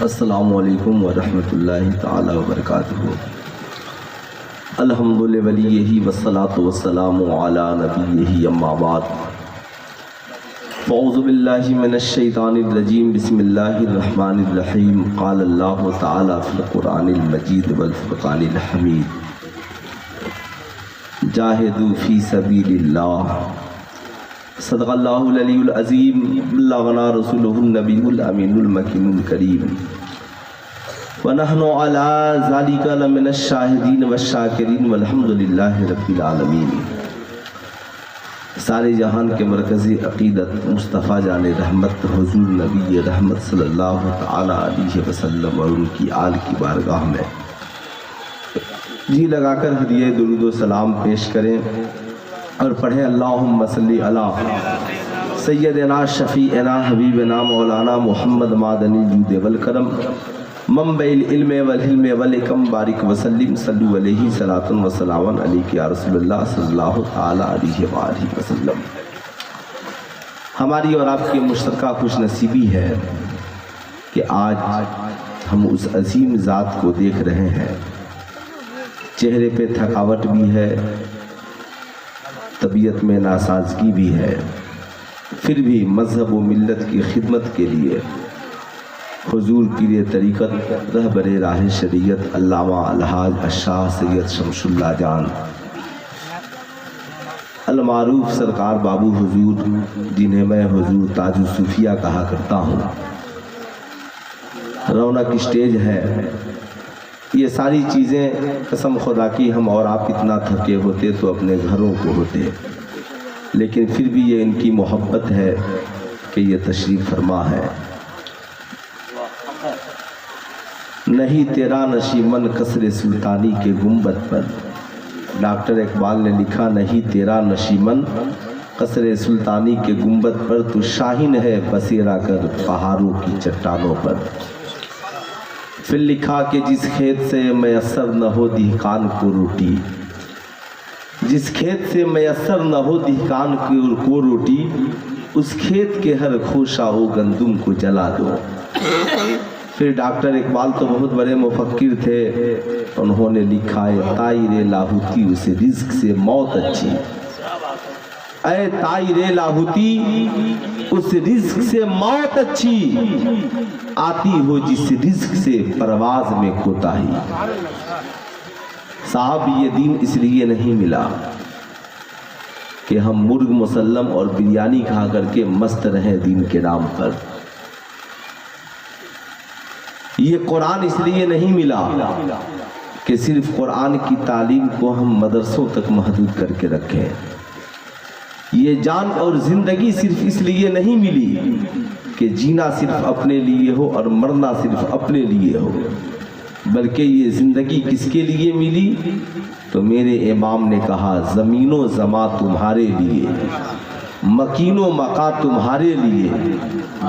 السلام علیکم ورحمۃ اللہ تعالی وبرکاتہ۔ الحمد لولیہ والصلاۃ والسلام علی نبیہ اما بعد۔ اعوذ باللہ من الشیطان الرجیم، بسم اللہ الرحمن الرحیم۔ قال اللہ تعالی فی القرآن المجید والفرقان الحمید، جاہدوا فی سبیل اللہ، صدق اللہ العلی العظیم، بلغنا رسولہ النبی الامین المکین الکریم، ونحن علی ذالک لمن الشاہدین والشاکرین والحمد للہ رب العالمین۔ سارے جہان کے مرکزی عقیدت مصطفیٰ جان رحمت حضور نبی رحمت صلی اللہ تعالی علیہ وسلم اور ان کی آل کی بارگاہ میں جی لگا کر ہدیہ درود و سلام پیش کریں اور پڑھیں اللہم صلی علی سیدنا شفیعنا حبیبنا مولانا محمد مادنی جود والکرم، منبع العلم والحلم والحکم، بارک وسلم، صلو علیہ صلاۃ و سلام علیک یا رسول اللہ صلی اللہ تعالی علیہ وآلہ وسلم۔ ہماری اور آپ کی مشترکہ خوش نصیبی ہے کہ آج ہم اس عظیم ذات کو دیکھ رہے ہیں۔ چہرے پہ تھکاوٹ بھی ہے، طبیعت میں ناسازگی بھی ہے، پھر بھی مذہب و ملت کی خدمت کے لیے حضور پیر طریقت رہبر راہ شریعت علامہ الحاج الشاہ سید شمس اللہ جان المعروف سرکار بابو حضور، جنہیں میں حضور تاج الصوفیہ کہا کرتا ہوں، رونق اسٹیج ہے۔ یہ ساری چیزیں قسم خدا کی ہم اور آپ اتنا تھکے ہوتے تو اپنے گھروں کو ہوتے، لیکن پھر بھی یہ ان کی محبت ہے کہ یہ تشریف فرما ہے۔ نہیں تیرا نشیمن قصر سلطانی کے گنبد پر، ڈاکٹر اقبال نے لکھا، نہیں تیرا نشیمن قصر سلطانی کے گنبد پر، تو شاہین ہے بسیرا کر پہاڑوں کی چٹانوں پر۔ پھر لکھا کہ جس کھیت سے میسر نہ ہو دہقان کو روٹی، جس کھیت سے میسر نہ ہو دہقان کو روٹی، اس کھیت کے ہر خوشہ و گندم کو جلا دو۔ پھر ڈاکٹر اقبال تو بہت بڑے مفکر تھے، انہوں نے لکھا ہے، طائر لاہوتی اسے رزق سے موت اچھی، اے طائر لاہوتی اس رزق سے موت اچھی، آتی ہو جس رزق سے پرواز میں کوتاہی۔ صاحب یہ دین اس لیے نہیں ملا کہ ہم مرغ مسلم اور بریانی کھا کر کے مست رہیں دین کے نام پر، یہ قرآن اس لیے نہیں ملا کہ صرف قرآن کی تعلیم کو ہم مدرسوں تک محدود کر کے رکھیں، یہ جان اور زندگی صرف اس لیے نہیں ملی کہ جینا صرف اپنے لیے ہو اور مرنا صرف اپنے لیے ہو، بلکہ یہ زندگی کس کے لیے ملی؟ تو میرے امام نے کہا، زمین و زماں تمہارے لیے، مکین و مقا تمہارے لیے،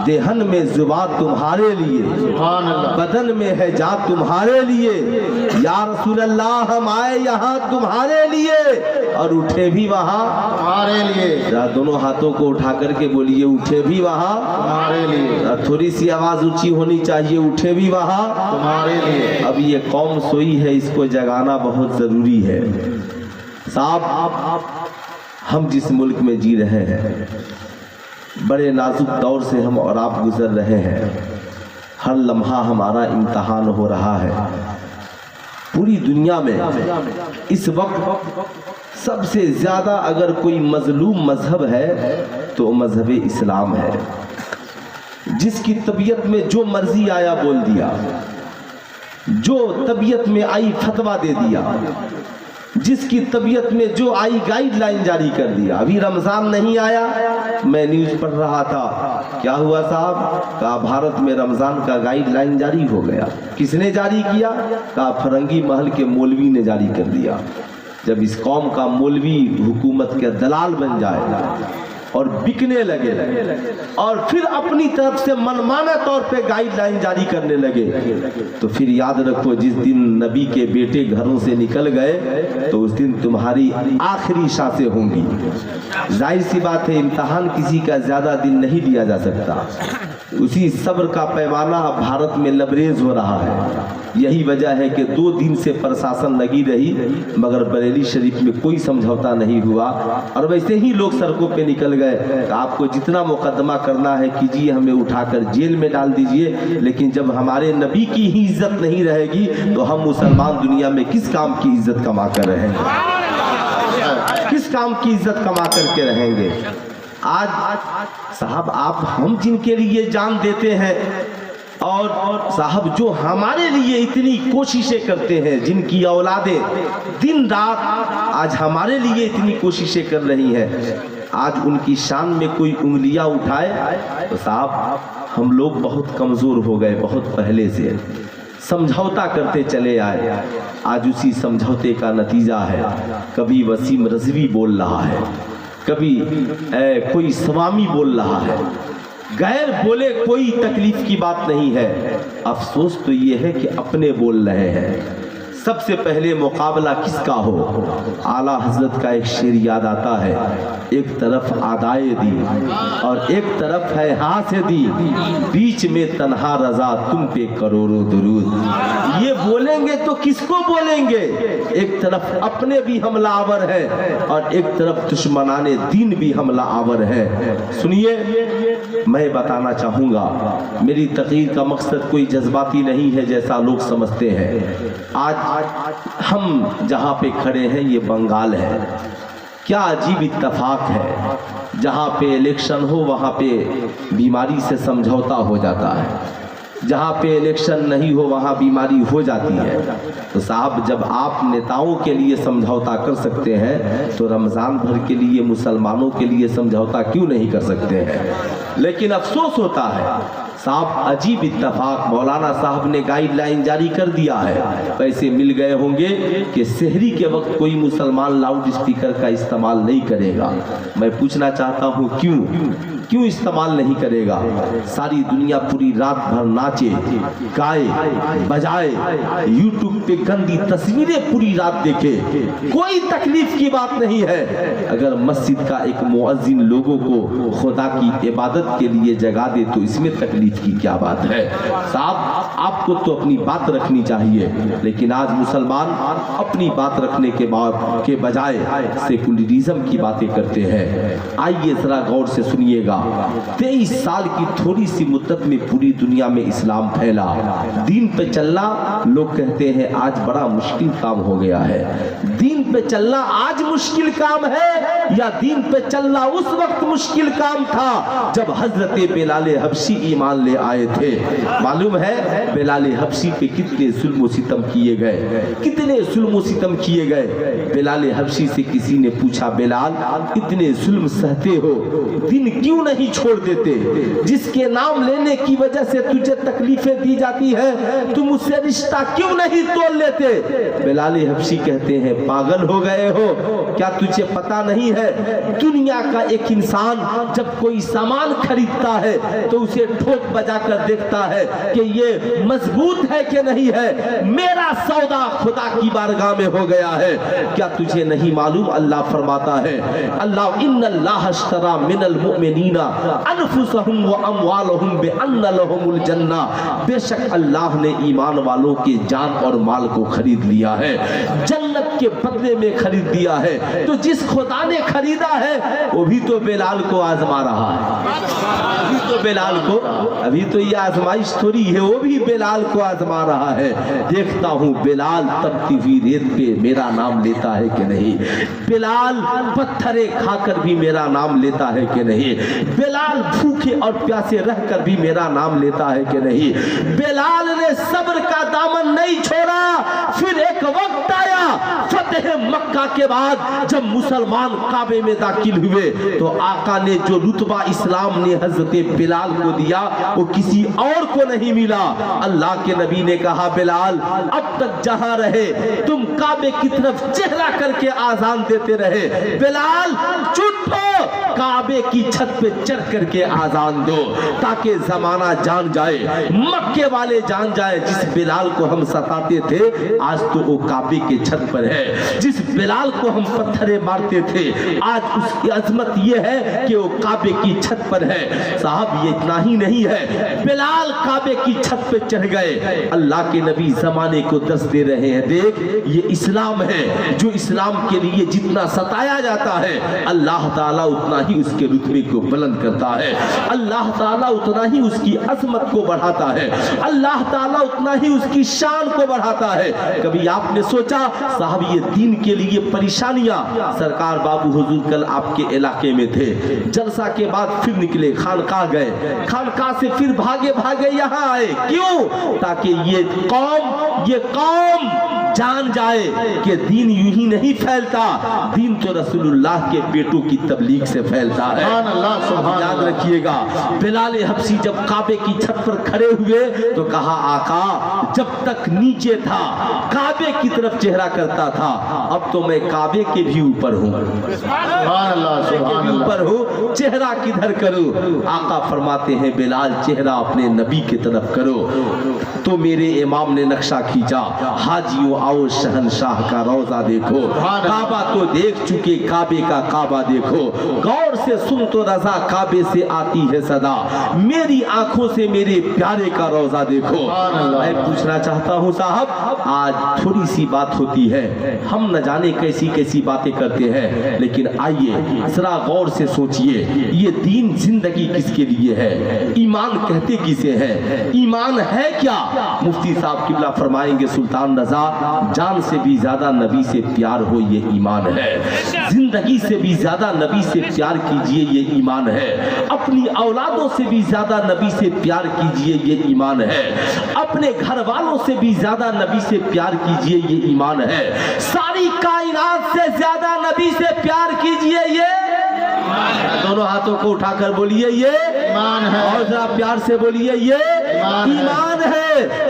دہن میں زباں تمہارے لیے، بدن میں ہے جان تمہارے لیے، یا رسول اللہ ہم آئے یہاں تمہارے لیے اور اٹھے بھی وہاں تمہارے لیے۔ دونوں ہاتھوں کو اٹھا کر کے بولیے، اٹھے بھی وہاں تمہارے لیے۔ تھوڑی سی آواز اونچی ہونی چاہیے، اٹھے بھی وہاں تمہارے لیے۔ اب یہ قوم سوئی ہے، اس کو جگانا بہت ضروری ہے۔ صاحب ہم جس ملک میں جی رہے ہیں، بڑے نازک دور سے ہم اور آپ گزر رہے ہیں، ہر لمحہ ہمارا امتحان ہو رہا ہے۔ پوری دنیا میں اس وقت سب سے زیادہ اگر کوئی مظلوم مذہب ہے تو مذہب اسلام ہے، جس کی طبیعت میں جو مرضی آیا بول دیا، جو طبیعت میں آئی فتویٰ دے دیا، جس کی طبیعت میں جو آئی گائیڈ لائن جاری کر دیا۔ ابھی رمضان نہیں آیا، میں نیوز پڑھ رہا تھا، کیا ہوا صاحب؟ کہا بھارت میں رمضان کا گائیڈ لائن جاری ہو گیا۔ کس نے جاری کیا؟ کہا فرنگی محل کے مولوی نے جاری کر دیا۔ جب اس قوم کا مولوی حکومت کے دلال بن جائے اور بکنے لگے اور پھر اپنی طرف سے منمانہ طور پہ گائیڈ لائن جاری کرنے لگے، تو پھر یاد رکھو جس دن نبی کے بیٹے گھروں سے نکل گئے تو اس دن تمہاری آخری سانسیں ہوں گی۔ ظاہر سی بات ہے امتحان کسی کا زیادہ دن نہیں لیا جا سکتا، उसी सब्र का पैमाना भारत में लबरेज हो रहा है। यही वजह है कि 2 दिन से प्रशासन लगी रही मगर बरेली शरीफ में कोई समझौता नहीं हुआ, और वैसे ही लोग सड़कों पे निकल गए। आपको जितना मुकदमा करना है कीजिए, हमें उठाकर जेल में डाल दीजिए, लेकिन जब हमारे नबी की ही इज्जत नहीं रहेगी तो हम मुसलमान दुनिया में किस काम की इज्जत कमा कर रहेंगे, किस काम की इज्जत कमा करके रहेंगे। आज साहब आप हम जिनके लिए जान देते हैं, और साहब जो हमारे लिए इतनी कोशिशें करते हैं, जिनकी औलादें दिन रात आज हमारे लिए इतनी कोशिशें कर रही हैं, आज उनकी शान में कोई उंगलियां उठाए तो साहब हम लोग बहुत कमजोर हो गए। बहुत पहले से समझौता करते चले आए, आज उसी समझौते का नतीजा है कभी वसीम रजवी बोल रहा है, कभी कोई स्वामी बोल रहा है, गैर बोले कोई तकलीफ की बात नहीं है। अफसोस तो ये है कि अपने बोल रहे हैं। सबसे पहले मुकाबला किसका हो, आला हजरत का एक शेर याद आता है, एक तरफ आदाए दी और एक तरफ है हाँ से दी, बीच में तन्हा रजा तुम पे करोड़ों दुरूद। ये बोलेंगे तो किसको बोलेंगे, एक तरफ अपने भी हमलावर है और एक तरफ दुश्मनाने दीन भी हमलावर है। सुनिए, मैं बताना चाहूँगा, मेरी तकरीर का मकसद कोई जज्बाती नहीं है जैसा लोग समझते हैं। आज हम जहाँ पे खड़े हैं ये बंगाल है, क्या अजीब इत्तेफाक है, जहाँ पे इलेक्शन हो वहाँ पे बीमारी से समझौता हो जाता है, जहाँ पे इलेक्शन नहीं हो वहाँ बीमारी हो जाती है। तो साहब जब आप नेताओं के लिए समझौता कर सकते हैं तो रमज़ान भर के लिए मुसलमानों के लिए समझौता क्यों नहीं कर सकते हैं। लेकिन अफसोस होता है साहब, अजीब इत्तेफाक, मौलाना साहब ने गाइडलाइन जारी कर दिया है, पैसे मिल गए होंगे कि सहरी के वक्त कोई मुसलमान लाउड स्पीकर का इस्तेमाल नहीं करेगा। मैं पूछना चाहता हूँ क्यों इस्तेमाल नहीं करेगा। सारी दुनिया पूरी रात भर नाचे गाए बजाए, यूट्यूब पे गंदी तस्वीरें पूरी रात देखे, कोई तकलीफ की बात नहीं है। अगर मस्जिद का एक मुअज्जिन लोगों को खुदा की इबादत के लिए जगा दे तो इसमें तकलीफ की क्या बात है। साहब आपको तो अपनी बात रखनी चाहिए, लेकिन आज मुसलमान अपनी बात रखने के बजाय सेकुलरिज्म की बातें करते हैं। आइए जरा गौर से सुनिएगा, 23 साल की थोड़ी सी मुद्दत में पूरी दुनिया में इस्लाम फैला। दीन पे चलना लोग कहते हैं आज बड़ा मुश्किल काम हो गया है। दीन पे चलना आज मुश्किल काम है या दीन पे चलना उस वक्त मुश्किल काम था जब हजरत बिलाल हबशी ईमान ले आए थे। मालूम है बिलाल हबशी पे कितने जुल्म सितम किए गए, कितने जुल्म सितम किए गए। बिलाल हबशी से किसी ने पूछा, बिलाल इतने जुल्म सहते हो, दिन क्यों नहीं छोड़ देते? जिसके नाम लेने की वजह से तुझे तकलीफें दी जाती है, तुम उससे रिश्ता क्यों नहीं तोड़ लेते? बिलाल हबशी कहते हैं, पागल हो गए हो क्या? तुझे पता नहीं है दुनिया का एक इंसान जब कोई सामान खरीदता है तो उसे ठोक बजा कर देखता है कि ये मजबूत है कि नहीं है। मेरा सौदा खुदा की बारगाह में हो गया है। क्या तुझे नहीं मालूम? अल्लाह फरमाता है, अल्लाह इन्नल्लाह अश्तरा मिनल मुमिनीना अनफुसहुम व अमवालहुम बिअन्न लहुमुल जन्ना। बेशक अल्लाह ने ईमान वालों के जान और माल को खरीद लिया है, जन्नत के बदले में खरीद दिया है। तो जिस खुदा ने खरीदा है वो भी तो बिलाल को आजमा रहा है, अभी तो बिलाल को, अभी तो ये आजमाइश थोड़ी है, वो भी बिलाल को आजमा रहा है। देखता हूँ बिलाल तपती हुई रेत पे मेरा नाम लेता है कि नहीं, बिलाल पत्थरे खाकर भी मेरा नाम लेता है कि नहीं, बिलाल भूखे और प्यासे रहकर भी मेरा नाम लेता है कि नहीं। बिलाल ने सब्र का दामन नहीं छोड़ा। फिर एक वक्त आया फतेह मक्का के बाद जब मुसलमान काबे में दाखिल हुए तो आका ने जो रुतबा इस्लाम ने हजरत बिलाल को दिया वो किसी और को नहीं मिला। अल्लाह के नबी ने कहा, बिलाल अब तक जहां रहे तुम काबे की तरफ चेहरा करके आजान देते रहे। बिलाल चुप हो, काबे की छत पे चढ़ करके आजान दो ताकि जमाना जान जाए, मक्के वाले जान जाए जिस बिलाल को हम सताते थे आज तो वो काबे के छत पर है, जिस बिलाल को हम पत्थरे मारते थे आज उसकी अजमत ये है कि वो काबे की छत पर है। साहब ये इतना ही नहीं है, बिलाल काबे की छत पे चढ़ गए, अल्लाह के नबी जमाने को दस दे रहे हैं, देख ये इस्लाम है, जो इस्लाम के लिए जितना सताया जाता है अल्लाह ताला उतना ही उसके रुतबे को बुलंद करता है, अल्लाह ताला उतना ही उसकी अजमत को बढ़ाता है, अल्लाह ताला उतना ही उसकी शान को बढ़ाता है। कभी आपने सोचा साहब ये दीन के लिए परेशानियां, सरकार बाबू हुजूर कल आपके इलाके में थे, जलसा के बाद फिर निकले खानकाह गए, खानकाह से फिर भागे भागे यहाँ आए, क्यों? ताकि ये कौम जान जाए कि दीन यूं ही नहीं फैलता, दीन तो रसूलुल्लाह के बेटों की तबलीग से फैलता है। याद रखिएगा बिलाल हबशी जब काबे की छत पर खड़े हुए तो कहा आका जब तक नीचे था काबे की तरफ चेहरा करता था, अब तो मैं काबे के भी ऊपर हूँ, ऊपर हूँ, चेहरा किधर करूँ? आका फरमाते हैं बिलाल चेहरा अपने नबी की तरफ करो। तो मेरे इमाम ने नक्शा खींचा, हाजियों आओ शहनशाह का रोजा देखो, काबा तो देख चुके काबे का काबा देखो, गौर से सुन तो रजा काबे से आती है सदा, मेरी आंखों से मेरे प्यारे का रोजा देखो। मैं पूछना चाहता हूँ साहब आज थोड़ी सी बात होती है, हम न जाने कैसी कैसी बातें करते हैं, लेकिन आइए जरा गौर से सोचिए ये दीन जिंदगी किसके लिए है, ईमान कहते किसे है, ईमान है क्या? मुफ्ती साहब किबला फरमाएंगे सुल्तान रजा जान से भी ज्यादा नबी से प्यार हो ये ईमान है, जिंदगी से भी ज्यादा नबी से प्यार कीजिए ये ईमान है, अपनी औलादों से भी ज्यादा नबी से प्यार कीजिए ये ईमान है, अपने घर वालों से भी ज्यादा नबी से प्यार कीजिए ये ईमान है, सारी कायनात से ज्यादा नबी से प्यार कीजिए ये दोनों हाथों को उठाकर बोलिए ये ईमान है, और जरा प्यार से बोलिए ये ईमान है,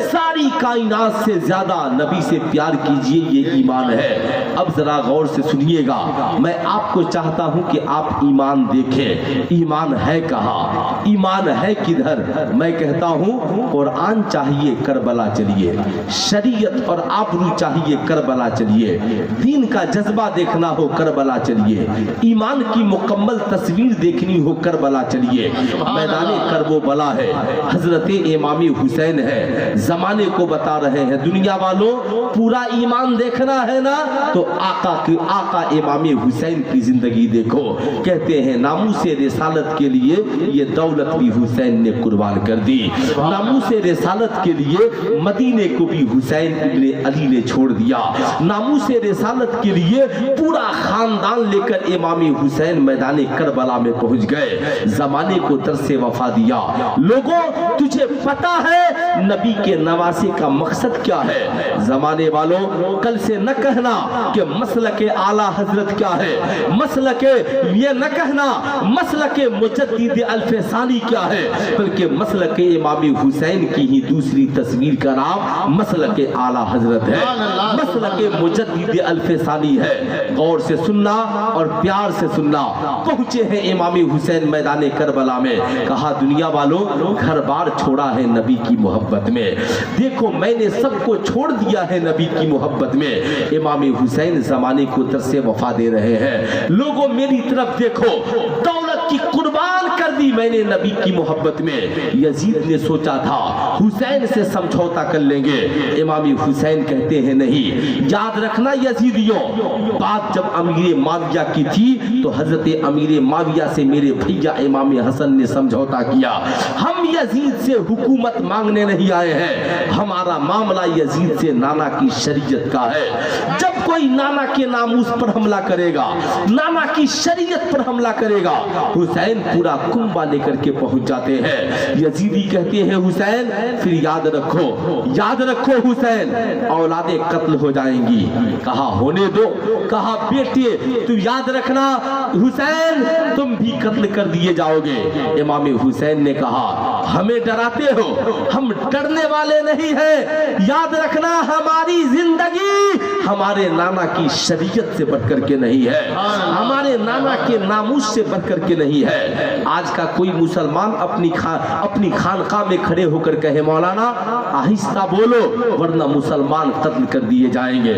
सारी कायनात से ज्यादा नबी से प्यार कीजिए ये ईमान है। अब जरा गौर से सुनिएगा, मैं आपको चाहता हूं कि आप ईमान देखें, ईमान है कहाँ, ईमान है किधर? मैं कहता हूं कुरान चाहिए करबला चलिए, शरीयत और आबरू चाहिए करबला चलिए, दीन का जज्बा देखना हो करबला चलिए, ईमान की मुकम्मल तस्वीर देखनी हो करबला चलिए। मैदाने करबो बला है, हजरत इमामी हुसैन है, जमाने को बता रहे हैं दुनिया वालों पूरा ईमान देखना है ना तो आका इमामी हुसैन की जिंदगी देखो। कहते हैं नामूसे रिसालत के लिए ये दौलत भी हुसैन ने कुर्बान कर दी, नामूसे रिसालत के लिए मदीने को भी हुसैन इब्ने अली ने छोड़ दिया, नामूसे रिसालत के लिए पूरा खानदान लेकर इमामी हुसैन मैदाने करबला में पहुंच गए, जमाने को दरसे वफा दिया। लोगों तुझे पता है नबी के नवासे का मकसद क्या है? जमाने वालों कल से न कहना कि मसलके आला हजरत क्या है, मसलके ये न कहना मसलके मुजद्दिद अल्फसानी क्या है, बल्कि मसलके इमामी हुसैन की ही दूसरी तस्वीर का नाम मसलके आला हजरत है, मसलके मुजद्दिद अल्फसानी है। गौर से सुनना और प्यार से सुनना। पहुंचे हैं इमामी हुसैन मैदाने करबला में, कहा दुनिया वालों घर बार छोड़ा है नबी की मोहब्बत में, देखो मैंने सबको छोड़ दिया है नबी की मोहब्बत में। इमामी हुसैन जमाने को तरसे वफा दे रहे हैं, लोगों मेरी तरफ देखो, दौलत की कुर्बान कर दी मैंने नबी की मोहब्बत में। यजीद ने सोचा था हुसैन से समझौता कर लेंगे, इमामी हुसैन कहते हैं नहीं। याद रखना यजीदियों, बात जब अमीर माविया की थी तो हजरत अमीर माविया से मेरे भैया इमाम हसन ने समझौता किया, हम यजीद से हुकूमत मांगने नहीं आए हैं, हमारा मामला यजीद से नाना की शरीयत का है। जब कोई नाना के नामूस पर हमला करेगा, नाना की शरीयत पर हमला करेगा, हुसैन पूरा कुंबा लेकर के पहुंच जाते हैं। यजीदी कहते हैं हुसैन फिर याद रखो हुसैन औलादे कत्ल हो जाएंगी। कहा होने दो, कहा बेटे तू याद रखना हुसैन तुम भी कत्ल कर दिए जाओगे। इमाम हुसैन ने कहा हमें डराते हो, हम डरने वाले नहीं हैं, याद रखना हमारी जिंदगी हमारे नाना की शरीयत से बढ़कर के नहीं है, हमारे नाना के नामूस से बढ़कर के नहीं है। आज का कोई मुसलमान अपनी खानकाह में खड़े होकर कहे मौलाना आहिस्ता बोलो वरना मुसलमान कत्ल कर दिए जाएंगे,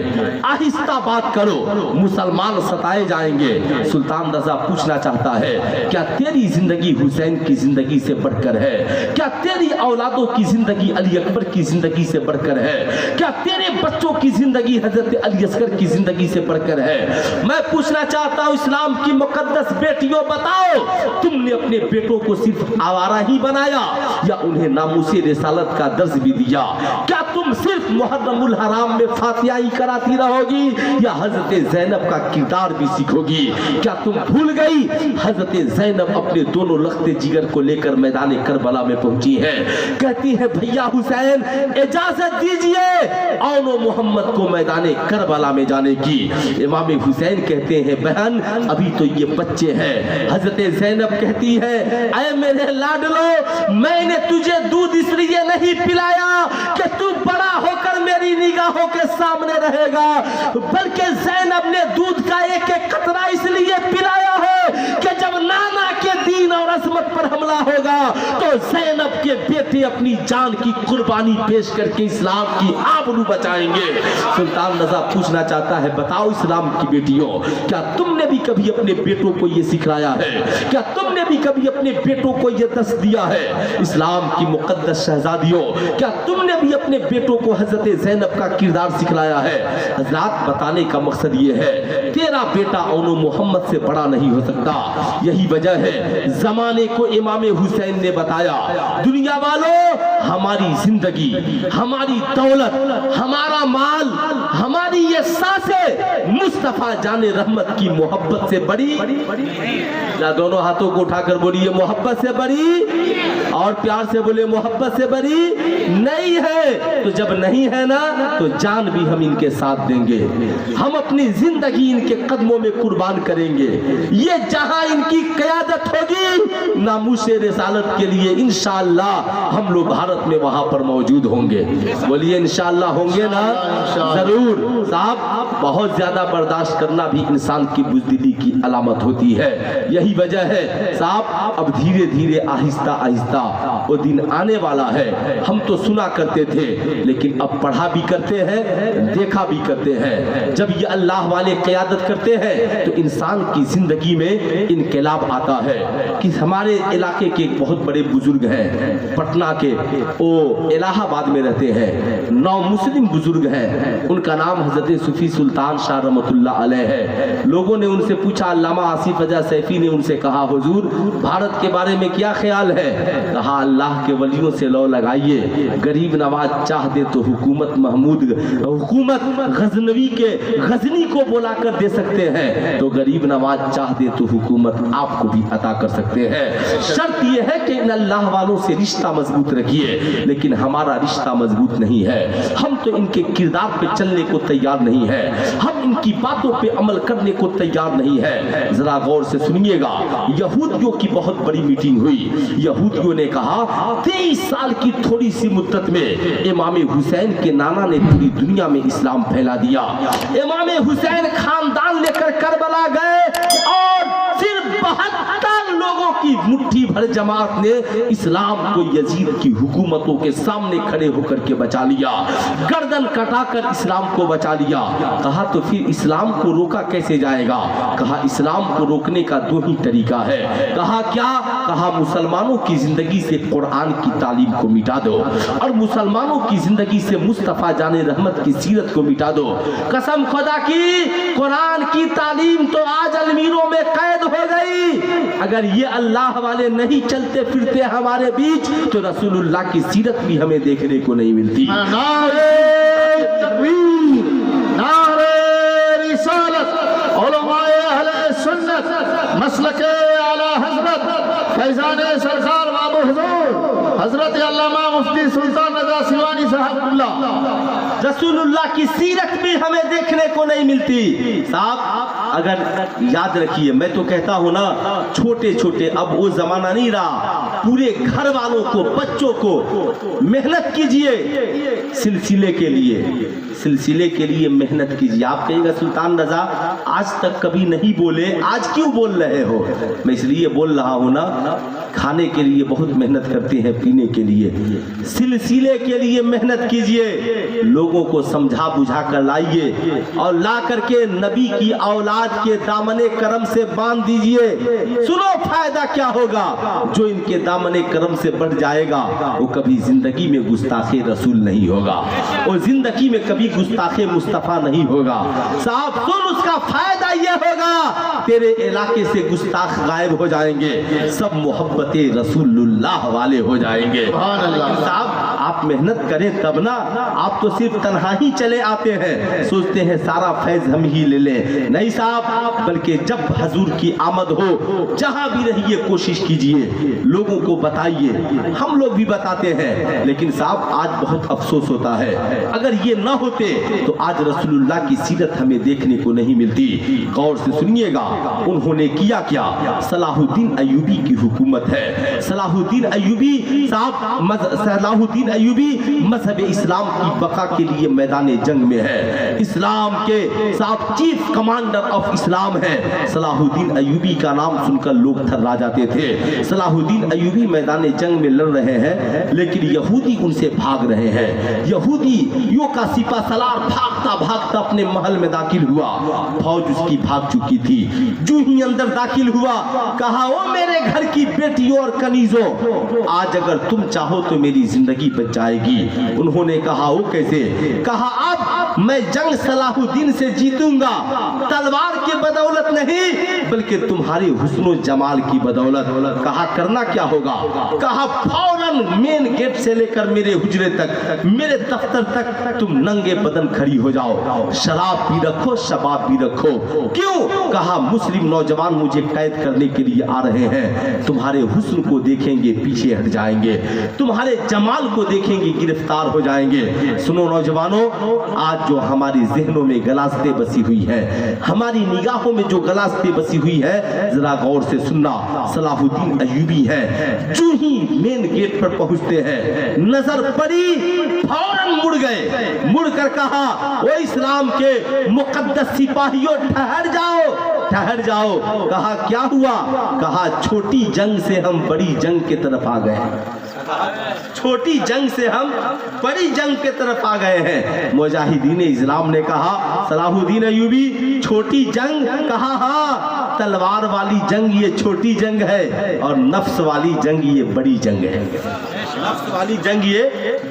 आहिस्ता बात करो मुसलमान सताए जाएंगे। सुल्तान रजा पूछना चाहता है क्या तेरी जिंदगी हुसैन की जिंदगी से बढ़कर है? क्या तेरी औलादों की जिंदगी अली अकबर की जिंदगी से बढ़कर है? क्या तेरे बच्चों की जिंदगी हजरत अली असगर की जिंदगी से बढ़कर है? मैं पूछना चाहता हूं इस्लाम की मुकद्दस बेटियों बताओ, तुमने अपने बेटों को सिर्फ आवारा ही बनाया या उन्हें नामूसे रिसालत का दर्ज भी दिया? क्या तुम सिर्फ मुहर्रमुल हराम में फातिहा ही कराती रहोगी या हजरत ज़ैनब का किरदार भी सीखोगी? क्या तुम भूल गई हजरत ज़ैनब अपने दोनों लख्ते जिगर को लेकर मैदान करबला में पहुंची है, कहती है भैया हुसैन इजाजत दीजिए औनो मोहम्मद को मैदान करबला में जाने की। इमाम हुसैन कहते हैं बहन अभी तो ये बच्चे हैं। हजरत ज़ैनब कहती है ऐ मेरे लाडलो मैंने तुझे दूध इसलिए नहीं पिलाया कि तू बड़ा होकर मेरी निगाहों के सामने रहेगा, बल्कि ज़ैनब ने दूध का एक एक कतरा इसलिए पिलाया है कि जब नाना के दीन और अजमत पर हमला होगा तो ज़ैनब के बेटे अपनी जान की कुर्बानी पेश करके इस्लाम की आबरू बचाएंगे। सुल्तान रज़ा पूछना चाहता है बताओ इस्लाम की बेटियों क्या तुमने भी कभी अपने बेटों को ये सिखाया है? क्या तुमने भी कभी अपने बेटों को ये दस दिया है? इस्लाम की मुकद्दस शहजादियों क्या तुमने भी अपने बेटों को हजरत ज़ैनब का किरदार सिखलाया है? हजरात बताने का मकसद ये है तेरा बेटा औनो मोहम्मद से बड़ा नहीं हो सकता। यही वजह है जमाने को इमाम हुसैन ने बताया दुनिया वालों हमारी जिंदगी, हमारी दौलत, हमारा माल, हमारी ये सांसें मुस्तफा जाने रहमत की मोहब्बत से बड़ी। या दोनों हाथों को उठाकर बोलिए मोहब्बत से बड़ी, और प्यार से बोले मोहब्बत से बड़ी नहीं है। तो जब नहीं है ना तो जान भी हम इनके साथ देंगे, हम अपनी जिंदगी इनके कदमों में कुर्बान करेंगे। ये जहां इनकी क़यादत होगी नामूसे रिसालत के लिए इंशाअल्लाह हम लोग भारत में वहां पर मौजूद होंगे। बोलिए इंशाअल्लाह होंगे ना? जरूर साहब, बहुत ज्यादा बर्दाश्त करना भी इंसान की बुज़दिली की अलामत होती है। यही वजह है साहब अब धीरे धीरे आहिस्ता आहिस्ता वो दिन आने वाला है। हम तो सुना करते थे लेकिन अब पढ़ा भी करते हैं, देखा भी करते हैं। जब ये अल्लाह वाले क़यादत करते हैं तो इंसान की जिंदगी में इनकलाब आता है। कि हमारे इलाके के एक बहुत बड़े बुजुर्ग हैं पटना के, वो इलाहाबाद में रहते हैं, 9 मुस्लिम बुजुर्ग हैं। उनका नाम हजरत सूफी सुल्तान शाह रहमतुल्लाह अलैह है। लोगों ने उनसे पूछा, अल्लामा आसिफ रजा सैफी ने उनसे कहा हुजूर भारत के बारे में क्या ख्याल है? कहा अल्लाह के वलियों से लौ लगाइए, गरीब नवाज चाह दे तो हुकूमत गजनवी के गजनी को बुलाकर दे सकते हैं, तो गरीब नवाज चाह दे तो हुकूमत आपको भी अता कर सकते हैं। शर्त यह है कि इन अल्लाह वालों से रिश्ता मजबूत रखिए। लेकिन हमारा रिश्ता मजबूत नहीं है, हम तो इनके किरदार पे चलने को तैयार नहीं है, हम इनकी बातों पे अमल करने को तैयार नहीं है। जरा गौर से सुनिएगा, यहूदियों की बहुत बड़ी मीटिंग हुई। यहूदियों ने कहा 23 साल की थोड़ी सी मुद्दत में इमाम हुसैन के नाना ने पूरी दुनिया में इस्लाम फैला दिया। इमाम हुसैन खानदान लेकर करबला गए और सिर्फ 72 लोगों की मुट्ठी भर जमात ने इस्लाम को यजीद की हुकूमतों के सामने खड़े होकर के बचा लिया, गर्दन कटाकर इस्लाम को बचा लिया। कहा तो फिर इस्लाम को रोका कैसे जाएगा? कहा इस्लाम को रोकने का 2 ही तरीका है। कहा क्या? कहा मुसलमानों की जिंदगी से कुरान की तालीम को मिटा दो और मुसलमानों की जिंदगी से मुस्तफा जाने रहमत की सीरत को मिटा दो। कसम खुदा की कुरान की तालीम तो आज अलमीरों में कैद हो गई। अगर ये अल्लाह वाले नहीं चलते फिरते हमारे बीच तो रसूलुल्लाह की सीरत भी हमें देखने को नहीं मिलती। नारे तकबीर, नारे रिसालत, उलमाए अहले सुन्नत, मसलके आला हज़रत फैज़ाने सरकार बाबू हुजूर हजरत अल्लामा मुफ्ती सुल्तान रज़ा सिवानी साहब रसूलुल्लाह की सीरत भी हमें देखने को नहीं मिलती। साहब अगर याद रखिए, मैं तो कहता हूँ ना छोटे छोटे, अब वो जमाना नहीं रहा पूरे घर वालों को, बच्चों को मेहनत कीजिए सिलसिले के लिए, सिलसिले के लिए मेहनत कीजिए। आप कहिएगा सुल्तान रजा आज तक कभी नहीं बोले, आज क्यों बोल रहे हो? मैं इसलिए बोल रहा हूं ना, खाने के लिए बहुत मेहनत करते हैं, पीने के लिए, सिलसिले के लिए मेहनत कीजिए, लोगों को समझा बुझा कर लाइए और ला करके नबी की औलाद के दामने करम से बांध दीजिए। सुनो फायदा क्या होगा, जो इनके दामने करम से बढ़ जाएगा वो कभी जिंदगी में गुस्ताखे रसूल नहीं होगा, वो जिंदगी में कभी गुस्ताखे मुस्तफा नहीं होगा। साहब सुन, उसका फायदा ये होगा तेरे इलाके से गुस्ताख गायब हो जाएंगे, सब मोहब्बत रसूलुल्लाह वाले हो जाएंगे। साहब आप मेहनत करें तब ना, आप तो सिर्फ तन्हा ही चले आते हैं, सोचते हैं सारा फैज हम ही ले लें। नहीं साहब, बल्कि जब हजूर की आमद हो जहां भी रहिए कोशिश कीजिए, लोगों को बताइए। हम लोग भी बताते हैं, लेकिन साहब आज बहुत अफसोस होता है, अगर ये ना होते तो आज रसूलुल्लाह की सीरत हमें देखने को नहीं मिलती। गौर से सुनिएगा, उन्होंने किया क्या? सलाहुद्दीन अय्यूबी की हुकूमत है। सलाहुद्दीन अय्यूबी साहब, सलाहुद्दीन अय्यूबी मजहब इस्लाम की बका के लिए मैदान जंग में है, इस्लाम के साहब चीफ कमांडर ऑफ इस्लाम है। सलाहुद्दीन अय्यूबी का नाम सुनकर लोग थर्रा जाते थे। सलाहुद्दीन अय्यूबी मैदान जंग में लड़ रहे हैं, लेकिन यहूदी उनसे भाग रहे हैं। यहूदियों का सिपा सलार भागता भागता अपने महल में दाखिल हुआ, फौज उसकी भाग चुकी थी। जो ही अंदर दाखिल हुआ, कहा ओ मेरे घर की बेटियों और कनीजों, आज अगर तुम चाहो तो मेरी जिंदगी बच जाएगी। उन्होंने कहा वो कैसे? कहा अब मैं जंग सलाहुद्दीन से जीतूंगा, तलवार की बदौलत नहीं बल्कि तुम्हारे हुस्नो जमाल की बदौलत। कहा करना क्या होगा? कहा फौरन मेन गेट से लेकर मेरे हुजरे तक, मेरे दफ्तर तक तुम नंगे बदन खड़ी हो जाओ, शराब भी रखो, शबाब भी रखो। क्यों? कहा मुस्लिम नौजवान मुझे कैद करने के लिए आ रहे हैं, तुम्हारे हुस्न को देखेंगे पीछे हट जाएंगे, तुम्हारे जमाल को देखेंगे गिरफ्तार हो जाएंगे। सुनो नौजवानों, आज जो हमारी ज़हनों में गलास्ते बसी हुई है, हमारी निगाहों में जो गलास्ते बसी हुई है, जरा गौर से सुनना। सलाहुद्दीन अय्यूबी है, जो ही मेन गेट पर पहुंचते हैं, नजर पड़ी, फौरन मुड़ गए, मुड़कर कहा ओ इस्लाम के मुकद्दस सिपाहियों ठहर जाओ, ठहर जाओ। कहा क्या हुआ? कहा छोटी जंग से हम बड़ी जंग की तरफ आ गए, छोटी जंग से हम बड़ी जंग के तरफ आ गए हैं। मुजाहिदीन इस्लाम ने कहा सलाहुद्दीन अय्यूबी छोटी जंग? कहा हाँ, तलवार वाली जंग ये छोटी जंग है और नफ्स वाली जंग ये बड़ी जंग है। नफ्स वाली जंग ये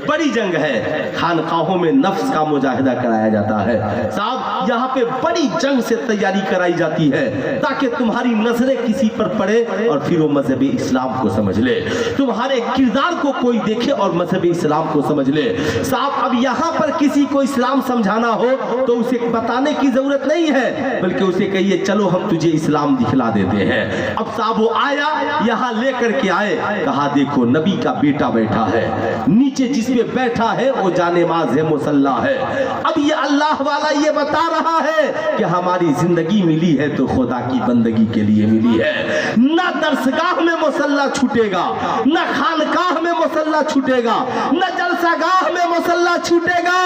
बड़ी जंग है। खानकाहों में नफ्स का मुजाहिदा कराया जाता है साहब, यहाँ पे बड़ी जंग से तैयारी कराई जाती है ताकि तुम्हारी नजरें किसी पर पड़े और फिर वो मजहब इस्लाम को समझ ले, तुम्हारे किरदार को कोई देखे और मजहब इस्लाम को समझ ले। साहब अब यहाँ पर किसी को इस्लाम समझाना हो तो उसे बताने की जरूरत नहीं है, बल्कि उसे कहिए चलो हम तुझे इस्लाम दिखला देते हैं। अब साहब वो आया, यहाँ लेकर के आए, कहा देखो नबी का बेटा बैठा है, नीचे जिसपे बैठा है वो जानेमाज है, मुसल्ला है। अब ये अल्लाह वाला ये बता रहा है कि हमारी जिंदगी मिली है तो खुदा की बंदगी के लिए मिली है। ना दरसगाह में मुसल्ला छूटेगा, न खानकाह में मुसल्ला छूटेगा, न जलसागाह में मुसल्ला छूटेगा,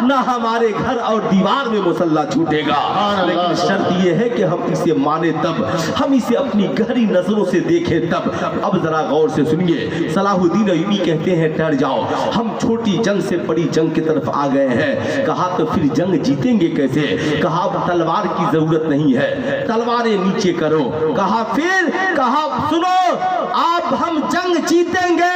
न हमारे घर और दीवार में मुसल्ला छूटेगा। लेकिन शर्त यह है कि हम इसे माने तब, हम इसे अपनी गहरी नजरों से देखें तब। अब जरा गौर से सुनिए, सलाहुद्दीन अय्यूबी कहते हैं ठहर जाओ, हम छोटी जंग से बड़ी जंग की तरफ आ गए हैं। कहा तो फिर जंग जीतेंगे कैसे? कहा तलवार की जरूरत नहीं है, तलवारें नीचे करो। कहा फिर? कहा सुनो, आप हम जंग जीतेंगे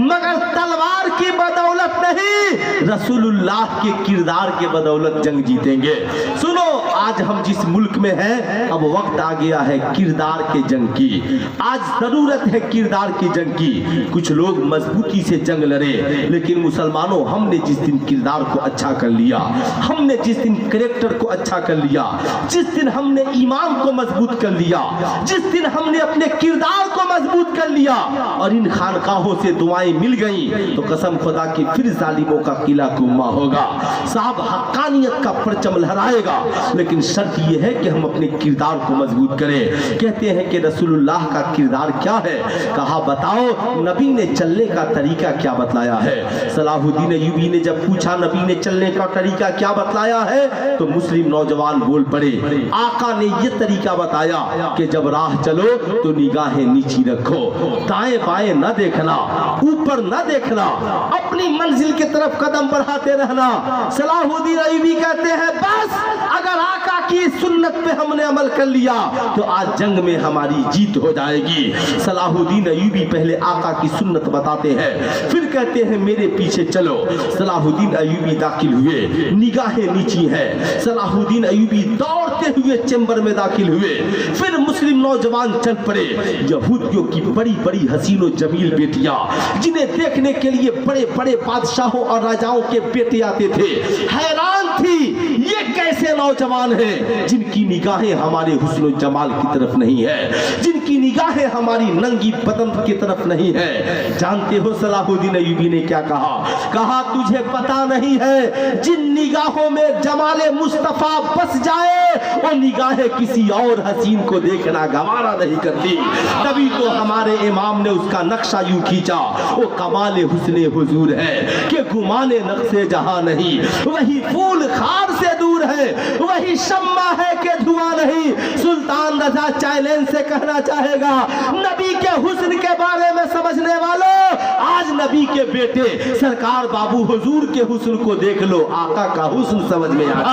मगर तलवार की बदौलत नहीं, रसूलुल्लाह के किरदार के बदौलत जंग जीतेंगे। सुनो, आज हम जिस मुल्क में हैं, अब वक्त आ गया है किरदार के जंग की। आज जरूरत है किरदार की जंग की। कुछ लोग मजबूती से जंग लड़े, लेकिन मुसलमानों हमने जिस दिन किरदार को अच्छा कर लिया, हमने जिस दिन कैरेक्टर को अच्छा कर लिया, जिस दिन हमने ईमान को मजबूत कर लिया, जिस दिन हमने अपने किरदार को मजबूत कर लिया और इन खानकाहों से दुआएं मिल गई, तो कसम खुदा की फिर जालिमों का किला अकेला कुम्मा होगा। साहब हक्कानियत का परचम लहराएगा, लेकिन शर्त यह है कि हम अपने किरदार को मजबूत करें। कहते हैं कि रसूलुल्लाह का किरदार क्या है? कहा बताओ नबी ने चलने का तरीका क्या बतलाया है। सलाहुद्दीन अय्यूबी ने जब पूछा नबी ने चलने का तरीका क्या बतलाया है, तो मुस्लिम नौजवान बोल पड़े, आका ने यह तरीका बताया कि जब राह चलो तो निगाहें नीची रखो, दाएं बाएं न देखना, ऊपर न देखना, अपनी मंजिल की तरफ कदम बढ़ाते रहना। सलाहुद्दीन अय्यूबी कहते हैं बस अगर आका की सुन्नत पे हमने अमल कर लिया तो आज जंग में हमारी जीत हो जाएगी। सलाहुद्दीन अय्यूबी पहले आका की सुन्नत बताते हैं, फिर कहते हैं मेरे पीछे चलो। सलाहुद्दीन अय्यूबी दाखिल हुए, निगाहें नीची हैं। सलाहुद्दीन अय्यूबी दौड़ते हुए चेंबर में दाखिल हुए। फिर मुस्लिम नौजवान चल पड़े। यहूदियों की बड़ी बड़ी हसीनो जमील बेटियां, जिन्हें देखने के लिए बड़े बड़े बादशाहों और राजाओं के बेटे आते थे, हैरान थी ये कैसे नौजवान हैं जिनकी निगाहें हमारे हुस्न जमाल की तरफ नहीं है, जिनकी निगाहें हमारी नंगी बदन की तरफ नहीं है। जानते हो सलाहुद्दीन अय्यूबी ने क्या कहा? कहा तुझे पता नहीं है जिन निगाहों में जमाले मुस्तफा बस जाए वो निगाहें किसी और हसीन को देखना गवारा नहीं करती। तभी तो हमारे इमाम ने उसका नक्शा यूं खींचा, वो कमाल हुस्ने हुजूर है कि गुमाने नक्शे जहां नहीं, वही फूल खार से दूर है, वही शम्मा है कि धुआं नहीं। सुल्तान रजा चैलेंज से कहना चाहेगा नबी के हुस्न के बारे में समझने वालों, आज नबी के बेटे सरकार बाबू हुजूर के हुस्न को देख लो, आका का हुस्न समझ में आता है।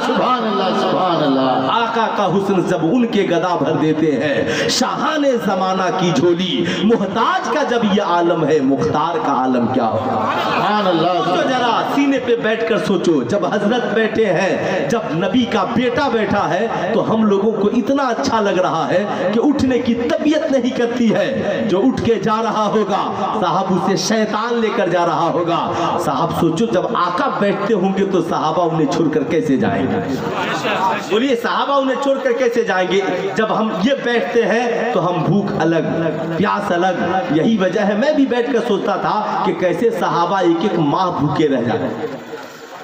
सुभान अल्लाह सुभान अल्लाह। आका का हुस्न जब उनके गदा भर देते हैं, शाहाने जमाना की झोली, मुहताज का जब ये आलम है, मुख्तार का आलम क्या होगा? सुभान अल्लाह। तो जरा सीने पे बैठकर सोचो, जब हजरत बैठे हैं, जब नबी का बेटा बैठा है, तो हम लोगों को इतना अच्छा लग रहा है कि उठने की तबीयत नहीं करती है। जो उठ के जा रहा होगा साहब उसे शैतान लेकर जा रहा होगा। साहब सोचो जब आका बैठते होंगे तो सहाबा उन्हें छोड़कर कैसे जाएंगे? बोलिए सहाबा उन्हें छोड़कर कैसे जाएंगे? जब हम ये बैठते हैं तो हम भूख अलग, प्यास अलग। यही वजह है मैं भी बैठकर सोचता था कि कैसे सहाबा एक एक माह भूखे रह जाते,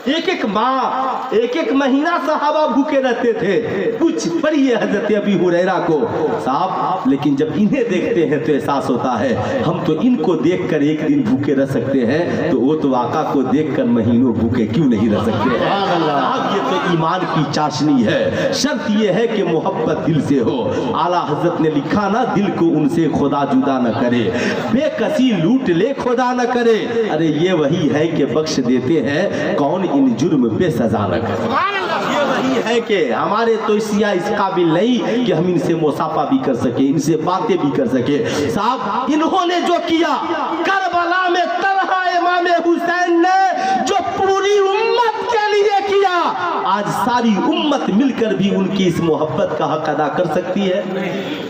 एक एक माह, एक एक महीना सहाबा भूखे रहते थे। कुछ पढ़िए हजरत अबी हुरैरा को साहब, लेकिन जब इन्हें देखते हैं तो एहसास होता है हम तो इनको देखकर एक दिन भूखे रह सकते हैं, तो वो तो आका को देखकर महीनों भूखे क्यों नहीं रह सकते हैं? साहब ये तो ईमान की चाशनी है। शर्त ये है कि मोहब्बत दिल से हो। आला हजरत ने लिखा ना, दिल को उनसे खुदा जुदा न करे, बेकसी लूट ले खुदा न करे। अरे ये वही है कि बख्श देते हैं, कौन इन जुर्म पे सजा न करे। ये वही है कि हमारे तो सिया इस काबिल नहीं कि हम इनसे मुसाफा भी कर सके, इनसे बातें भी कर सके। साहब इन्होंने जो किया करबला में तलहा इमाम हुसैन ने जो पूरी उम्मत के लिए किया, आज सारी उम्मत मिलकर भी उनकी इस मोहब्बत का हक अदा कर सकती है?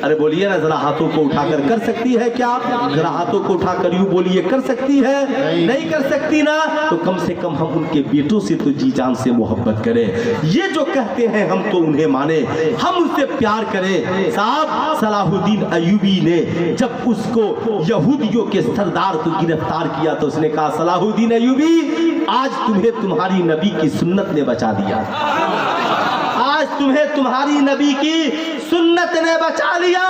अरे बोलिए ना जरा, हाथों को उठाकर कर सकती है क्या? जरा हाथों को उठाकर यूं बोलिए, कर सकती है? नहीं कर सकती ना, तो कम से कम हम उनके बेटों से तो जी जान से मोहब्बत करें। ये जो कहते हैं हम तो उन्हें माने, हम उनसे प्यार करें। साहब सलाहुद्दीन अय्यूबी ने जब उसको यहूदियों के सरदार को गिरफ्तार किया तो उसने कहा सलाहुद्दीन अय्यूबी आज तुम्हें तुम्हारी नबी की सुन्नत ने बचा दिया, आज तुम्हें तुम्हारी नबी की सुन्नत ने बचा लिया,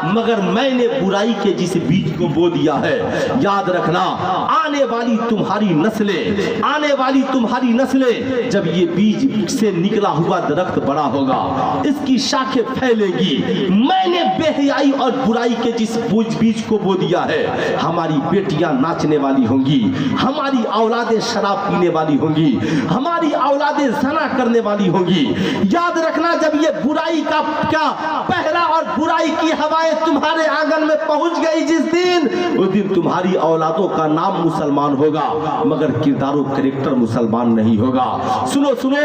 मगर मैंने बुराई के जिस बीज को बो दिया है, याद रखना आने वाली तुम्हारी नस्लें, आने वाली तुम्हारी नस्लें जब ये बीज से निकला हुआ दरख्त बड़ा होगा, इसकी शाखें फैलेंगी। मैंने बेहयाई और बुराई के जिस बीज को बो दिया है, हमारी बेटियां नाचने वाली होंगी, हमारी औलादें शराब पीने वाली होंगी, हमारी औलादें ज़ना करने वाली होंगी। याद रखना जब ये बुराई का क्या पहरा और बुराई की हवाएं तुम्हारे आंगन में पहुंच गई जिस दिन, उस दिन तुम्हारी औलादों का नाम मुसलमान होगा, मगर किरदारो कैरेक्टर मुसलमान नहीं होगा। सुनो सुनो,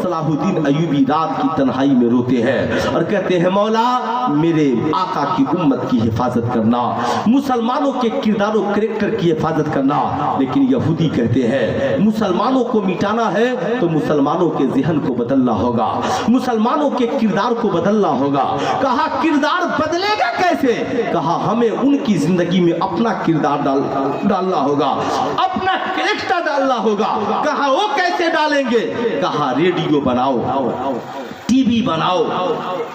सलाहुद्दीन अय्यूबी रात की तन्हाई में रोते हैं और कहते हैं मौला मेरे आका की उम्मत की हिफाजत करना, मुसलमानों के किरदारो कैरेक्टर की हिफाजत करना। लेकिन यहूदी कहते हैं मुसलमानों को मिटाना है तो मुसलमानों के ज़हन को बदलना होगा, मुसलमानों के किरदार को बदलना होगा। कहा किरदार बदलेगा कैसे? कहा हमें उनकी जिंदगी में अपना किरदार डालना होगा, अपना कैरेक्टर डालना होगा। कहा वो कैसे डालेंगे? कहा रेडियो बनाओ, टीवी बनाओ,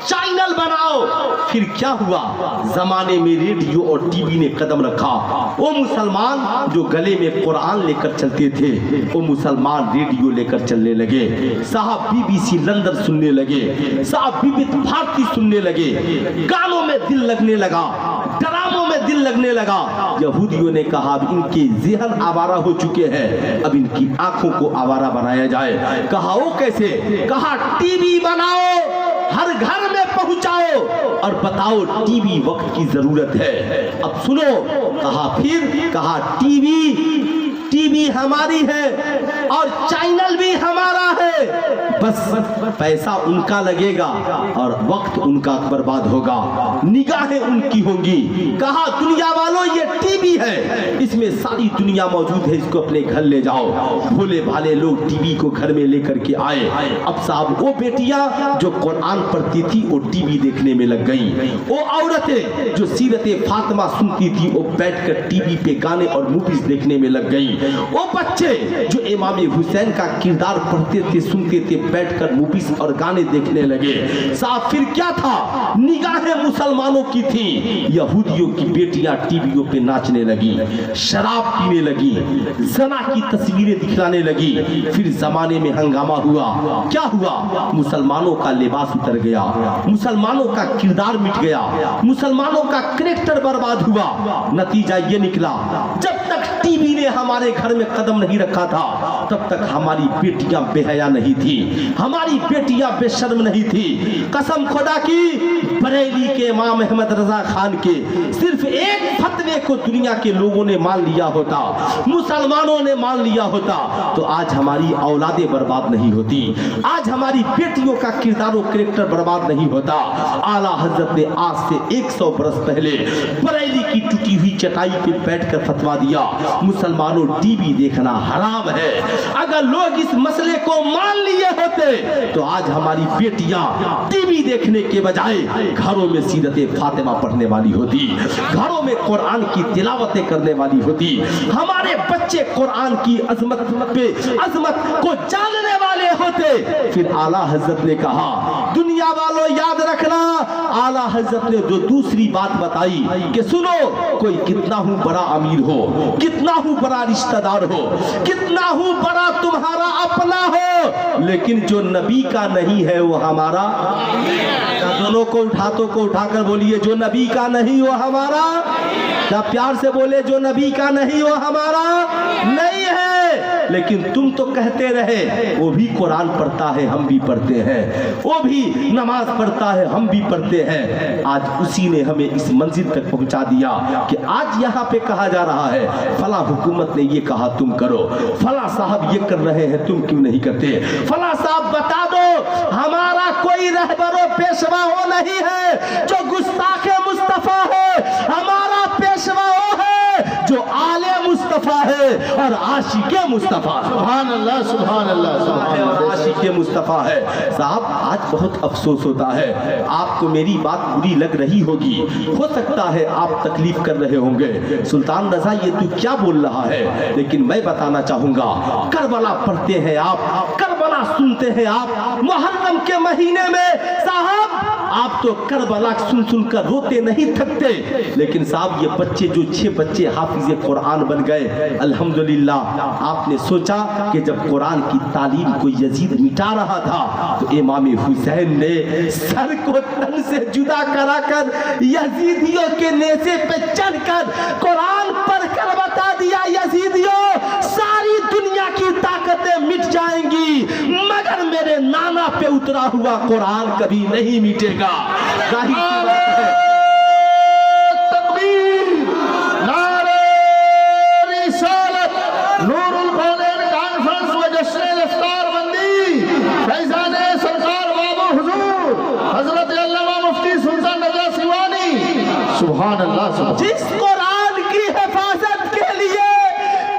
चैनल बनाओ। फिर क्या हुआ? जमाने में रेडियो और टीवी ने कदम रखा। वो मुसलमान जो गले में कुरान लेकर चलते थे, वो मुसलमान रेडियो लेकर चलने लगे। साहब बीबीसी लंदन सुनने लगे, साहब विविध भारती सुनने लगे, गानों में दिल लगने लगा, ड्रामों में दिल लगने लगा। यहूदियों ने कहा अब इनके ज़हन आवारा हो चुके हैं, अब इनकी आंखों को आवारा बनाया जाए। कहा वो कैसे? कहा टीवी बनाओ, हर घर में पहुंचाओ और बताओ टीवी वक्त की जरूरत है। अब सुनो, कहा फिर कहा टीवी हमारी है और चैनल भी हमारा है, बस पैसा उनका लगेगा और वक्त उनका बर्बाद होगा, निगाहें उनकी होंगी। कहा दुनिया वालों ये टीवी है, इसमें सारी दुनिया मौजूद है, इसको अपने घर ले जाओ। भोले भाले लोग टीवी को घर में लेकर के आए। अब साहब वो बेटियां जो कुरान पढ़ती थी वो टीवी देखने में लग गई, वो औरतें जो सीरत फातिमा सुनती थी वो बैठकर टीवी पे गाने और मूवीज देखने में लग गई, वो बच्चे जो इमाम हुसैन का किरदार पढ़ते थे सुनते थे बैठकर मूवीज और गाने देखने लगे। साहब फिर क्या था? निगाहें मुसलमानों की थी, यहूदियों की बेटियां टीवियों पे नाचने लगी, शराब पीने लगी, जना की तस्वीरें दिखलाने लगी। फिर जमाने में हंगामा हुआ। क्या हुआ? मुसलमानों का लिबास उतर गया, मुसलमानों का किरदार मिट गया, मुसलमानों का कैरेक्टर बर्बाद हुआ। नतीजा ये निकला, जब तक टीवी ने हमारे घर में कदम नहीं रखा था तब तक हमारी बेटियां बेहया नहीं थी, हमारी बेटियां बेशर्म नहीं थी। कसम खुदा की, बरेली के इमाम अहमद रजा खान के सिर्फ एक फतवे को दुनिया के लोगों ने मान लिया होता, मुसलमानों ने मान लिया होता, तो आज हमारी औलादें बर्बाद नहीं होती, आज हमारी बेटियों का किरदार और कैरेक्टर बर्बाद नहीं होता। आला हजरत ने आज से 100 बरस पहले बरेली की टूटी हुई चटाई पे बैठकर फतवा दिया, मुसलमानों टीवी देखना हराम है। अगर लोग इस मसले को मान लिए होते तो आज हमारी बेटियां टीवी देखने के बजाय घरों में सीरत फातिमा पढ़ने वाली होती, घरों में कुरान की तिलावतें करने वाली होती, हमारे बच्चे कुरान की अजमत को जानने वाले होते। फिर आला हजरत ने कहा दुनिया वालों याद रखना, आला हजरत ने जो दूसरी बात बताई कि सुनो, कोई कितना हूं बड़ा अमीर हो, कितना हूं बड़ा रिश्तेदार हो, कितना हूं बड़ा तुम्हारा अपना हो, लेकिन जो नबी का नहीं है वो हमारा। दोनों को हाथों को उठाकर बोलिए, जो नबी का नहीं वो हमारा। क्या प्यार से बोले, जो नबी का नहीं वो हमारा नहीं है। लेकिन तुम तो कहते रहे वो भी कुरान पढ़ता है हम भी पढ़ते हैं, वो भी नमाज पढ़ता है हम भी पढ़ते हैं। आज उसी ने हमें इस मंजिल तक पहुंचा दिया कि आज यहाँ पे कहा जा रहा है फला हुकूमत ने ये कहा तुम करो, फला साहब ये कर रहे हैं तुम क्यों नहीं करते, फला साहब बता दो हमारा कोई रहबरो पेशवा वो नहीं है जो गुस्ताखे मुस्तफा है, हमारा पेशवा वो है जो आले मुस्तफा है और आशिके मुस्तफा। सुभान अल्लाह, सुभान अल्लाह, सुभान अल्लाह। आशिके मुस्तफा है। साहब आज बहुत अफसोस होता है, आपको मेरी बात बुरी लग रही होगी, हो सकता है आप तकलीफ कर रहे होंगे, सुल्तान रजा ये तू क्या बोल रहा है, लेकिन मैं बताना चाहूंगा, करबला पढ़ते हैं आप, करबला सुनते हैं आप, मुहर्रम के महीने में साहब आप तो करबला सुन सुनकर रोते नहीं थकते। लेकिन साहब ये बच्चे जो 6 बच्चे हाफिज़े कुरान बन गए, अल्हम्दुलिल्लाह। आपने सोचा कि जब कुरान की तालीम को यजीद मिटा रहा था तो इमाम हुसैन ने सर को तन से जुदा कराकर यजीदियों के नेज़े पे चढ़कर कुरान पढ़कर बता दिया, यजीदियों सारी दुनिया की ताकतें मिट जाएंगी मगर मेरे नाना पे उतरा हुआ कुरान कभी नहीं मिटेगा। जाहिर सी बात है। तकबीर, नारे रिसालत, नूरुल कौनैन कॉन्फ्रेंस व जश्न इफ्तार बंदी, फैज़ाने सरकार बाबू हुजूर हजरत अल्लामा मुफ्ती सुल्तान रजा सिवानी। सुभान अल्लाह, सुभान। जिस कुरान की हिफाजत के लिए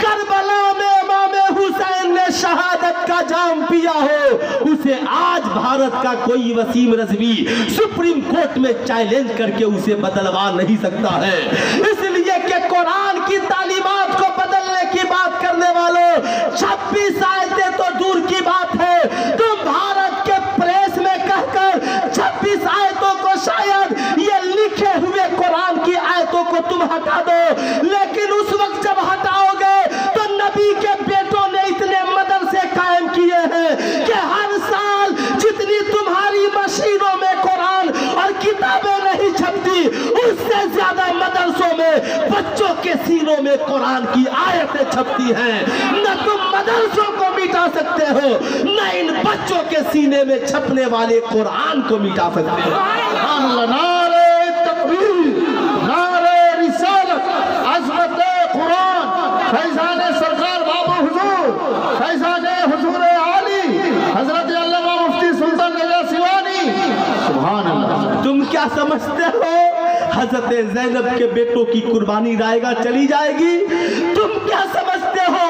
करबला में इमाम हुसैन ने शहादत का जाम पिया हो, उस उसे आज भारत का कोई वसीम रज़वी सुप्रीम कोर्ट में चैलेंज करके उसे बदलवा नहीं सकता है। इसलिए कि कुरान की तालीमात को बदलने की बात करने वालों 26 आयतें तो दूर की बात है, तुम भारत के प्रेस में कहकर 26 आयतों को शायद ये लिखे हुए कुरान की आयतों को तुम हटा दो, लेकिन उस वक्त जब हटाओगे तो नबी के बेटों ने इतने मदरसे कायम किए हैं कि हर साल जितनी तुम्हारी मशीनों में कुरान और किताबें नहीं छपती, उससे ज्यादा मदरसों में बच्चों के सीनों में कुरान की आयतें छपती हैं। न तुम मदरसों को मिटा सकते हो, न इन बच्चों के सीने में छपने वाले कुरान को मिटा सकते हो। नारे तकबीर, नारे रिसालत, अज़मत कुरान, फैज़ान सरकार बाबा हुजूर, फैज़ान हुजूर आली हजरत अल्लामा मुफ्ती सुल्तान रज़ा सिवानी, सुभान अल्लाह। तुम क्या समझते हो हजरत ज़ैनब के बेटों की कुर्बानी रायगा चली जाएगी? तुम क्या समझते हो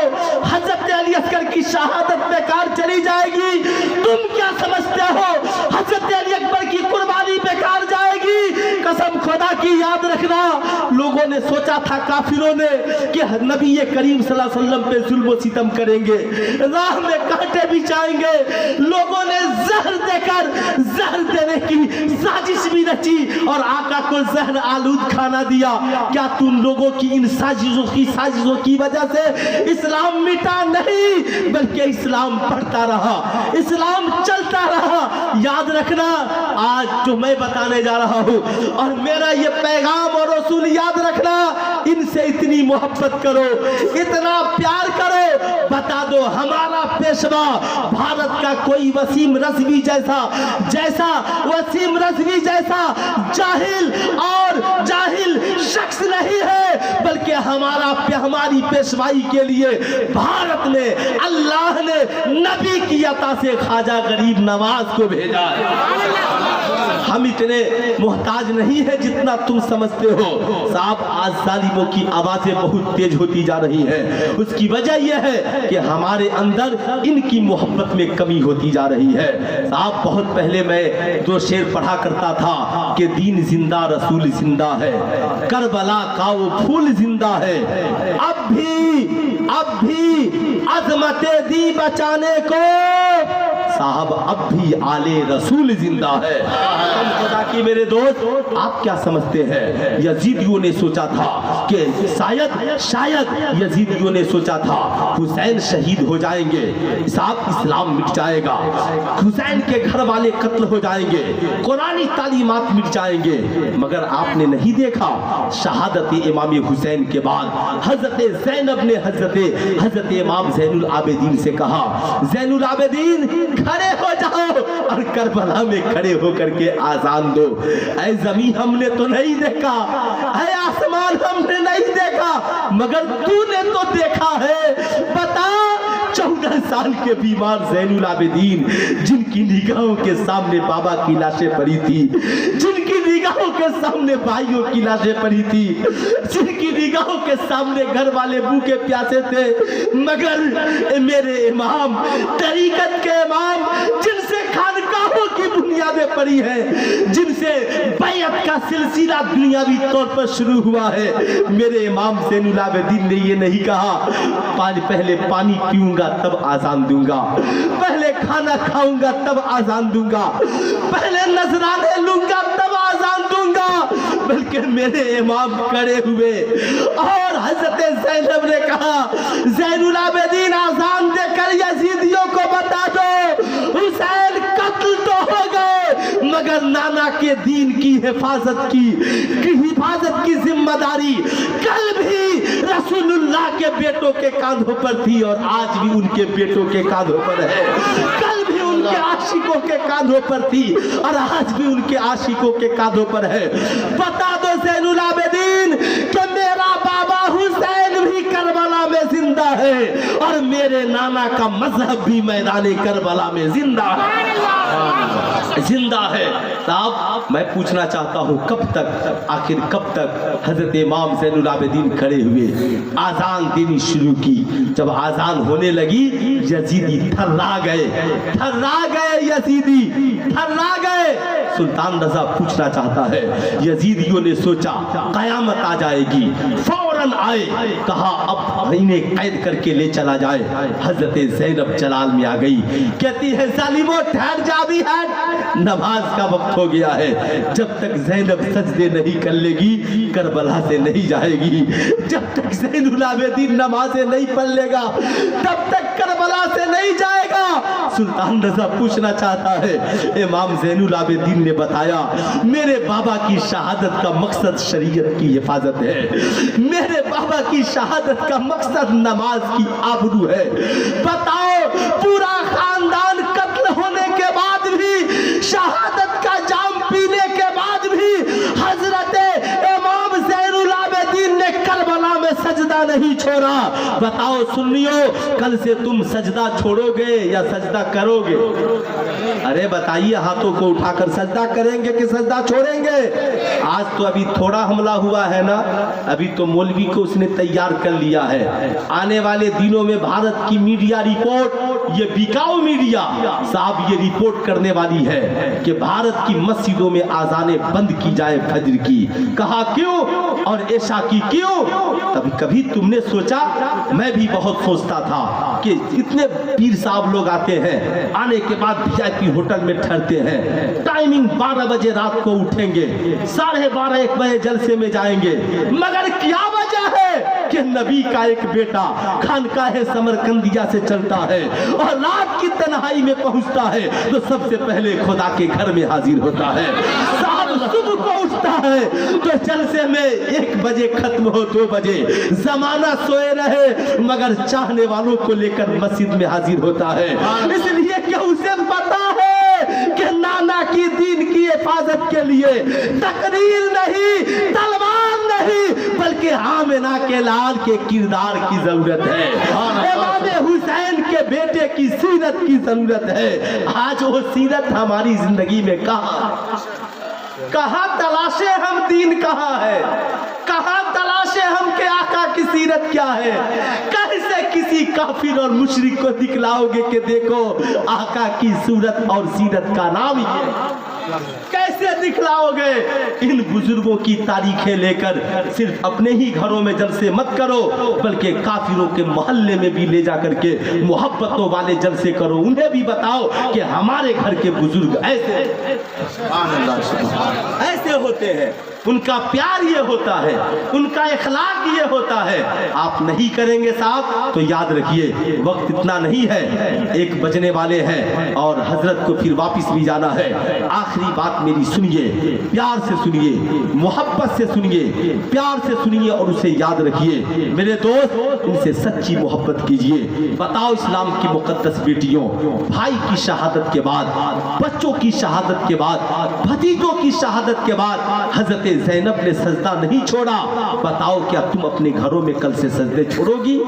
हजरत अली असगर की शहादत बेकार चली जाएगी? तुम क्या समझते हो हजरत अली अकबर की कुर्बानी बेकार जाएगी? कसम खुदा की याद रखना, लोगों ने सोचा था काफिरों ने कि नबी करीम सल्लल्लाहु अलैहि वसल्लम पे जुल्म और सितम करेंगे, राह में कांटे बिछाएंगे, लोगों ने जहर देकर जहर देने की साजिश भी रची और आका को जहर आलूद खाना दिया। क्या तुम लोगों की इन साजिशों की वजह से इस्लाम मिटा नहीं, बल्कि इस्लाम बढ़ता रहा, इस्लाम चलता रहा। याद रखना, आज जो मैं बताने जा रहा हूँ और मेरा ये पैगाम और रसूल याद रखना, इनसे इतनी मोहब्बत करो, इतना प्यार करो, बता दो हमारा पेशवा भारत का कोई वसीम रज़वी जैसा वसीम रज़वी जैसा जाहिल शख्स नहीं है, बल्कि हमारी पेशवाई के लिए भारत में अल्लाह ने नबी की अता से ख्वाजा गरीब नवाज को भेजा है। हम इतने मोहताज नहीं है जितना तुम समझते हो। साहब, आज जालिमों की आवाजें बहुत तेज होती जा रही हैं, उसकी वजह यह है कि हमारे अंदर इनकी मोहब्बत में कमी होती जा रही है। साहब, बहुत पहले मैं 2 शेर पढ़ा करता था कि दीन जिंदा रसूल जिंदा है, करबला का वो फूल जिंदा है, अब भी अजमते दी बचाने को, साहब अब भी आले रसूल जिंदा है। खुदा की मेरे दोस्त, आप क्या समझते हैं? यजीदियों ने सोचा था कि शायद यजीदियों ने सोचा था हुसैन शहीद हो जाएंगे, साहब इस्लाम मिट जाएगा, हुसैन के घर वाले कत्ल हो जाएंगे, कुरानी तालीमात मिट जाएंगे। मगर आपने नहीं देखा, शहादत इमाम हुसैन के बाद हजरत ज़ैनब ने हजरत इमाम ज़ैनुल आबिदीन से कहा, ज़ैनुल आबिदीन खड़े हो जाओ और करबला में खड़े होकर के आजान दो। ऐ ज़मीन हमने तो नहीं देखा, ऐ आसमान हमने नहीं देखा, मगर तूने तो देखा है, बता 14 साल के बीमार ज़ैनुल आबिदीन, जिनकी निगाहों के सामने बाबा की लाशें पड़ी थी, जिनकी निगाहों के सामने भाइयों की लाशें पड़ी थी, जिनकी निगाहों के सामने घर वाले भूखे प्यासे थे, मगर मेरे इमाम, तरीकत के इमाम, जिनसे खानकाहों की बुनियादें पड़ी हैं, जिनसे बैयत का सिलसिला दुनियावी तौर पर शुरू हुआ है, मेरे इमाम ज़ैनुल आबिदीन ने ये नहीं कहा पहले पानी पीऊंगा तब आजान दूंगा, पहले खाना खाऊंगा तब आजान दूंगा, पहले नजराने लूंगा तब आजान दूंगा, बल्कि मेरे इमाम खड़े हुए और हजरत ज़ैनब ने कहा, ज़ैनुल आबिदीन आजान देकर यजीदियों को बता दो हुसैन कत्ल तो हो गए, मगर नाना के दीन की हिफाजत की जिम्मेदारी कल भी रसूलुल्लाह के बेटों के कांधों पर थी और आज भी उनके बेटों के कांधों पर है, कल भी उनके आशिकों के कांधों पर थी और आज भी उनके आशिकों के कांधों पर है। बता दो ज़ैनुल आबिदीन कि मेरा बाबा हुसैन भी करबला में जिंदा है। ہے اور میرے نانا کا مذہب بھی میدان کربلا میں زندہ ہے، زندہ ہے۔ صاحب میں پوچھنا چاہتا ہوں کب تک، آخر کب تک حضرت امام زین العابدین کھڑے ہوئے، آذان دینی شروع کی۔ جب آذان ہونے لگی یزیدی تھرا گئے، تھرا گئے یزیدی، تھرا گئے۔ سلطان رضا پوچھنا چاہتا ہے، یزیدیوں نے سوچا قیامت آ جائے گی، فوراً آئے، کہا اب انہیں قید کر کے لے چلا جائے۔ حضرت زینب جلال میں آ گئی، کہتی ہے ظالموں ٹھہر جا بھی ہے، نماز کا وقت ہو گیا ہے۔ جب تک زینب سجدے نہیں کر لے گی کربلا سے نہیں جائے گی، جب تک زین العابدین نمازیں نہیں پڑھ لے گا تب تک کربلا سے نہیں جائے گا۔ سلطان رضا پوچھنا چاہتا ہے، امام زین العابدین نے بتایا میرے بابا کی شہادت کا مقصد شریعت کی حفاظت ہے، میرے بابا کی شہادت کا مقصد نماز کی آبرو ہے۔ بتاؤ پورا خاندان قتل ہونے کے بعد بھی، شہادت کا جام پینے کے بعد بھی حضرت امام زین العابدین نے کربلا میں سجدہ نہیں چھوڑا۔ بتاؤ سنیو کل سے تم سجدہ چھوڑو گے یا سجدہ کرو گے؟ ارے بتائیے، ہاتھوں کو اٹھا کر سجدہ کریں گے کہ سجدہ چھوڑیں گے؟ آج تو ابھی تھوڑا حملہ ہوا ہے نا، ابھی تو مولوی کو اس نے تیار کر لیا ہے۔ آنے والے دنوں میں بھارت کی میڈیا رپورٹ، یہ بکاؤ میڈیا صاحب یہ رپورٹ کرنے والی ہے کہ بھارت کی مسجدوں میں آذانیں بند کی جائے فجر کی۔ کہا کیوں اور عشاء کی کیوں؟ کبھی تم نے سوچا؟ میں بھی بہت سوچتا تھا کہ اتنے پیر صاحب لوگ آتے ہیں، آنے کے بعد وی آئی پی ہوٹل میں ٹھہرتے ہیں، ٹائمنگ 12 بجے رات کو اٹھیں گے، 12:30 1 بجے جلسے میں جائیں گے، مگر کیا وجہ ہے کہ نبی کا ایک بیٹا خانقاہ سمرقندیہ سے چلتا ہے اور رات کی تنہائی میں پہنچتا ہے تو سب سے پہلے خدا کے گھر میں حاضر ہوتا ہے۔ صبح کو اٹھتا ہے تو جلسے میں 1 بجے ختم ہو 2 بجے، زمانہ سوئے رہے مگر چاہنے والوں کو لے کر مسجد میں حاضر ہوتا ہے، اس لیے کہ اسے پتا ہے کہ نانا کی دین کی حفاظت کے لیے تقریر نہیں، تلوار نہیں، بلکہ آمنہ کے لال کے کردار کی ضرورت ہے، امام حسین کے بیٹے کی سیرت کی ضرورت ہے۔ آج وہ سیرت ہماری زندگی میں کہاں تلاشے ہم؟ دین کہاں ہے؟ کہاں تلاشے ہم کہ آقا کی سیرت کیا ہے؟ کیسے کسی کافر اور مشرک کو دکھلاؤ گے کہ دیکھو آقا کی صورت اور سیرت کا نام یہ؟ کیسے دکھلاؤ گے؟ ان بزرگوں کی تاریخیں لے کر صرف اپنے ہی گھروں میں جلسے مت کرو، بلکہ کافروں کے محلے میں بھی لے جا کر کے محبتوں والے جلسے کرو، انہیں بھی بتاؤ کہ ہمارے گھر کے بزرگ ایسے ہوتے ہیں، ان کا پیار یہ ہوتا ہے، ان کا اخلاق یہ ہوتا ہے۔ آپ نہیں کریں گے صاحب تو یاد رکھیے وقت اتنا نہیں ہے، 1 بجنے والے ہیں اور حضرت کو پھر واپس بھی جانا ہے۔ آخری بات میری سنیے، پیار سے سنیے، محبت سے سنیے، پیار سے سنیے اور اسے یاد رکھیے۔ میرے دوست ان سے سچی محبت کیجئے۔ بتاؤ اسلام کی مقدس بیٹیوں، بھائی کی شہادت کے بعد، بچوں کی شہادت کے بعد، بھتیجوں کی شہادت کے بعد حضرت زینب نے سجدہ نہیں چھوڑا۔ بتاؤ کیا تم اپنے گھروں میں کل سے سجدے چھوڑو گی؟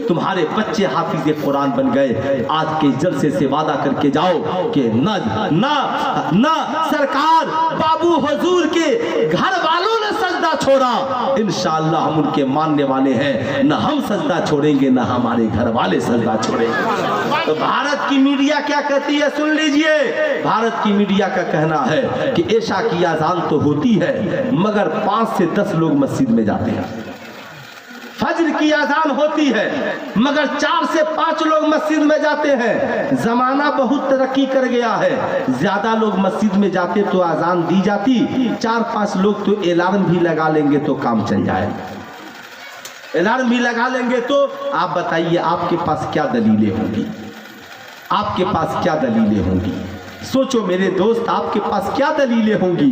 تمہارے بچے حافظ قرآن بن گئے، آج کے جلسے سے وعدہ کر کے جاؤ کہ نہ سرکار بابو حضور کے گھر والوں نے سجدہ چھوڑا، انشاءاللہ ہم ان کے ماننے والے ہیں، نہ ہم سجدہ چھوڑیں گے نہ ہمارے گھر والے سجدہ چھوڑیں گے۔ تو بھارت کی میڈیا کیا کہتی ہے سن لیجئے۔ بھارت کی میڈیا کا کہنا ہے کہ عشاء کی اذان تو ہوتی ہے مگر 5 سے 10 لوگ مسجد میں جاتے ہیں، فجر کی اذان ہوتی ہے مگر 4 سے 5 لوگ مسجد میں جاتے ہیں۔ زمانہ بہت ترقی کر گیا ہے، زیادہ لوگ مسجد میں جاتے تو اذان دی جاتی، 4-5 لوگ تو الارم بھی لگا لیں گے تو کام چل جائے، الارم بھی لگا لیں گے تو آپ بتائیے آپ کے پاس کیا دلیلیں ہوں گی؟ آپ کے پاس کیا دلیلیں ہوں گی؟ سوچو میرے دوست، آپ کے پاس کیا دلیلیں ہوں گی؟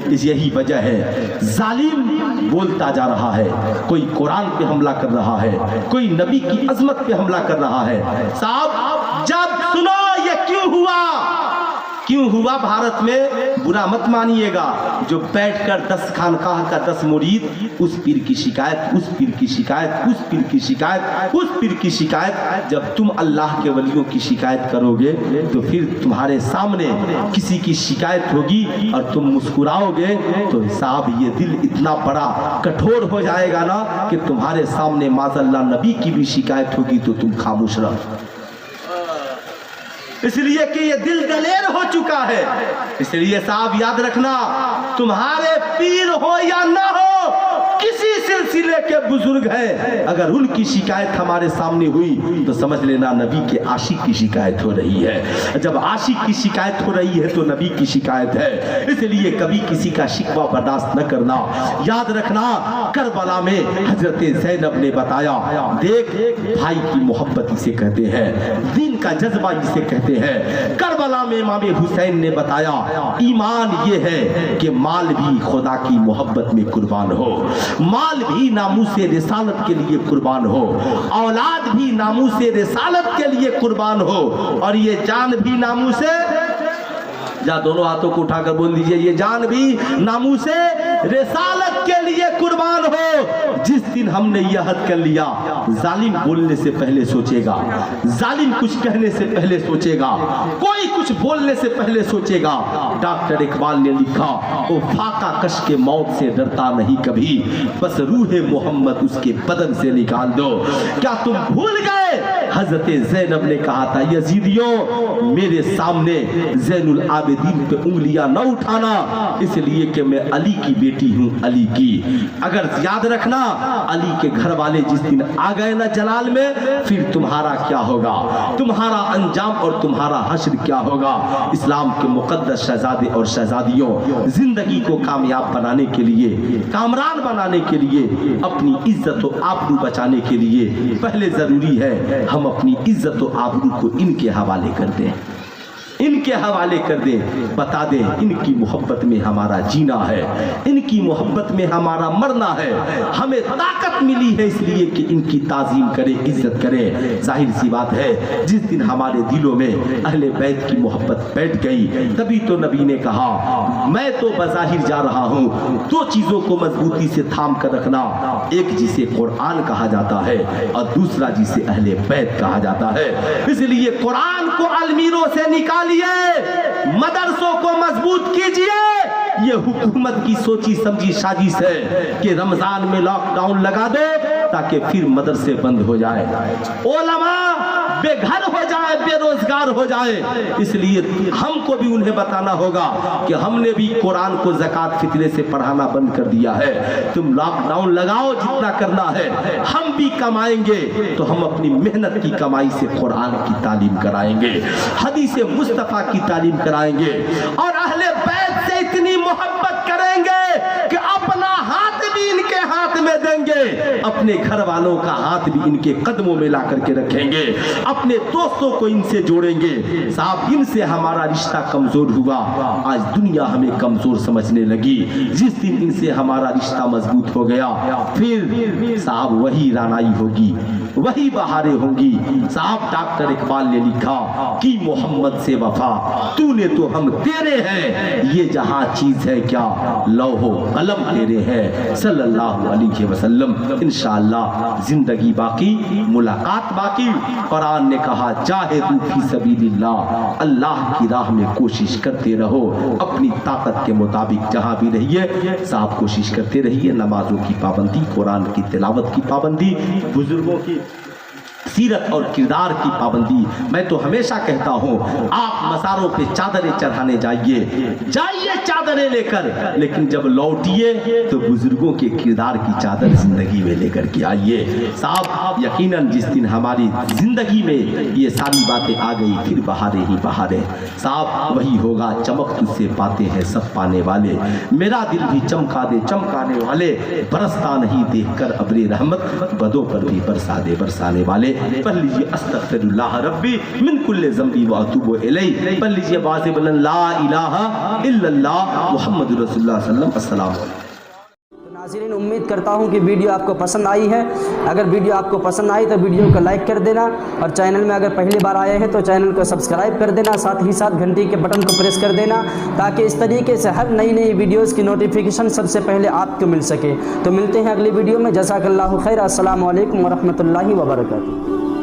اس یہی وجہ ہے ظالم بولتا جا رہا ہے، کوئی قرآن پہ حملہ کر رہا ہے، کوئی نبی کی عظمت پہ حملہ کر رہا ہے۔ صاحب جب سنو یہ کیوں ہوا हुआ भारत में बुरा मत मानिएगा, जो बैठकर 10 खानकाह का 10 मुरीद उस पीर की शिकायत, उस पीर की शिकायत, उस पीर की शिकायत, उस पीर की शिकायत, जब तुम अल्लाह के वलियों की शिकायत करोगे तो फिर तुम्हारे सामने किसी की शिकायत होगी और तुम मुस्कुराओगे तो साहब ये दिल इतना बड़ा कठोर हो जाएगा ना कि तुम्हारे सामने माज़अल्लाह नबी की भी शिकायत होगी तो तुम खामोश रहो। इसलिए कि ये दिल दलेर हो चुका है। इसलिए साहब याद रखना, तुम्हारे पीर हो या ना हो, किसी सिलसिले के बुजुर्ग हैं, अगर उनकी शिकायत हमारे सामने हुई तो समझ लेना नबी के आशिक की शिकायत हो रही है। जब आशिक की शिकायत हो रही है तो नबी की शिकायत है। इसलिए कभी किसी का शिकवा बर्दाश्त न करना। याद रखना, करबला में हजरत ज़ैनब ने बताया, देख भाई की मोहब्बत इसे कहते हैं, दीन का जज्बा इसे कहते हैं। करबला में इमाम हुसैन ने बताया, ईमान ये है कि माल भी खुदा की मोहब्बत में कुर्बान हो, माल भी नामूसे रिसालत के लिए कुर्बान हो, औलाद भी नामूसे रिसालत के लिए कुर्बान हो, और ये जान भी नामूसे, या दोनों हाथों को उठाकर बोल दीजिए, ये जान भी नामूसे रिसालत के लिए कुर्बान हो। जिस दिन हमने यह हद कर लिया, जालिम बोलने से पहले सोचेगा, जालिम कुछ कहने से पहले सोचेगा, कोई कुछ बोलने से पहले सोचेगा। डॉक्टर इकबाल ने लिखा, ओ फाका कश के मौत से डरता नहीं कभी, बस रूहे मोहम्मद उसके बदन से निकाल दो। क्या तुम भूल गए हजरत ज़ैनब ने कहा था, यजीदियों मेरे सामने ज़ैनुल आबिदीन पे उंगलियां न उठाना, इसलिए कि मैं अली की बेटी हूं, अली की। अगर याद रखना, अली के घर वाले जिस दिन आ गए ना जलाल में, फिर तुम्हारा क्या होगा, तुम्हारा अंजाम और तुम्हारा हश्र क्या होगा। इस्लाम के मुकद्दस शहजादे और शहजादियों, जिंदगी को कामयाब बनाने के लिए, कामरान बनाने के लिए, अपनी इज्जत और आबरू बचाने के लिए पहले जरूरी है हम अपनी इज्जत और आबरू को इनके हवाले कर दें, इनके हवाले कर दे, बता दे इनकी मोहब्बत में हमारा जीना है, इनकी मोहब्बत में हमारा मरना है। हमें ताकत मिली है इसलिए कि इनकी ताजीम करे, इज्जत करे। जाहिर सी बात है, जिस दिन हमारे दिलों में अहले बैत की मोहब्बत बैठ गई, तभी तो नबी ने कहा, मैं तो बज़ाहिर जा रहा हूँ, दो चीजों को मजबूती से थाम कर रखना, एक जिसे कुरान कहा जाता है और दूसरा जिसे अहले बैत कहा जाता है। इसलिए कुरान को अलमीरों से निकाल, मदरसों को मजबूत कीजिए। ये हुकूमत की सोची समझी साजिश है कि रमजान में लॉकडाउन लगा दे ताकि फिर मदरसे बंद हो जाए, उलमा बेघर हो जाए, बेरोजगार हो जाए। इसलिए हमको भी उन्हें बताना होगा कि हमने भी कुरान को ज़कात फितरे से पढ़ाना बंद कर दिया है। तुम लॉकडाउन लगाओ जितना करना है, हम भी कमाएंगे तो हम अपनी मेहनत की कमाई से कुरान की तालीम कराएंगे, हदीस मुस्तफा की तालीम कराएंगे, और अहले बैत से इतनी मोहब्बत करेंगे कि अपना हाथ भी इनके हाथ में देंगे, अपने घर वालों का हाथ भी इनके कदमों में ला करके रखेंगे, अपने दोस्तों को इनसे जोड़ेंगे। साहब, इनसे हमारा रिश्ता कमजोर हुआ, आज दुनिया हमें कमजोर समझने लगी। जिस दिन इनसे हमारा रिश्ता मजबूत हो गया, फिर साहब वही रानाई होगी, वही बहारें होंगी। साहब, डॉक्टर इकबाल ने लिखा कि मोहम्मद से वफा तूने तो हम तेरे हैं, ये जहां चीज है क्या लौहो कलम तेरे हैं, सल्लल्लाहु अलैहि वसल्लम। इंशाअल्लाह जिंदगी बाकी, मुलाकात बाकी। कुरान ने कहा, जाहिदू फी सबीलिल्लाह, अल्लाह की राह में कोशिश करते रहो, अपनी ताकत के मुताबिक जहां भी रहिए साहब कोशिश करते रहिए। नमाजों की पाबंदी, कुरान की तिलावत की पाबंदी, बुजुर्गों की सीरत और किरदार की पाबंदी। मैं तो हमेशा कहता हूँ, आप मज़ारों पे चादरें चढ़ाने जाइए चादरें लेकर, लेकिन जब लौटिए तो बुजुर्गों के किरदार की चादर जिंदगी में लेकर के आइए। साहब, यकीनन जिस दिन हमारी जिंदगी में ये सारी बातें आ गई, फिर बहारे ही बहारे। साहब, वही होगा चमक तुझसे पाते हैं सब पाने वाले, मेरा दिल भी चमका दे चमकाने वाले, बरसता नहीं देखकर अब्रे रहमत, बदों पर भी बरसा दे बरसाने वाले। पढ़ लीजिए, अस्तगफिरुल्लाह रब्बी मिन कुल्li ज़ंबी व अतूबु इलैहि। पढ़ लीजिए, बाज़ बुलंद ला इलाहा इल्लल्लाह मुहम्मदुर रसूलुल्लाह सल्लल्लाहु अलैहि वसल्लम। अस्सलाम वालेकुम। नाज़रीन, امید کرتا ہوں کہ ویڈیو آپ کو پسند آئی ہے. اگر ویڈیو آپ کو پسند آئی تو ویڈیو کو لائک کر دینا, اور چینل میں اگر پہلی بار آئے ہیں تو چینل کو سبسکرائب کر دینا, ساتھ ہی ساتھ گھنٹی کے بٹن کو پریس کر دینا, تاکہ اس طریقے سے ہر نئی ویڈیوز کی نوٹیفیکیشن سب سے پہلے آپ کو مل سکے. تو ملتے ہیں اگلی ویڈیو میں. جزاک اللہ خیر. السلام علیکم ورحمۃ اللہ وبرکاتہ.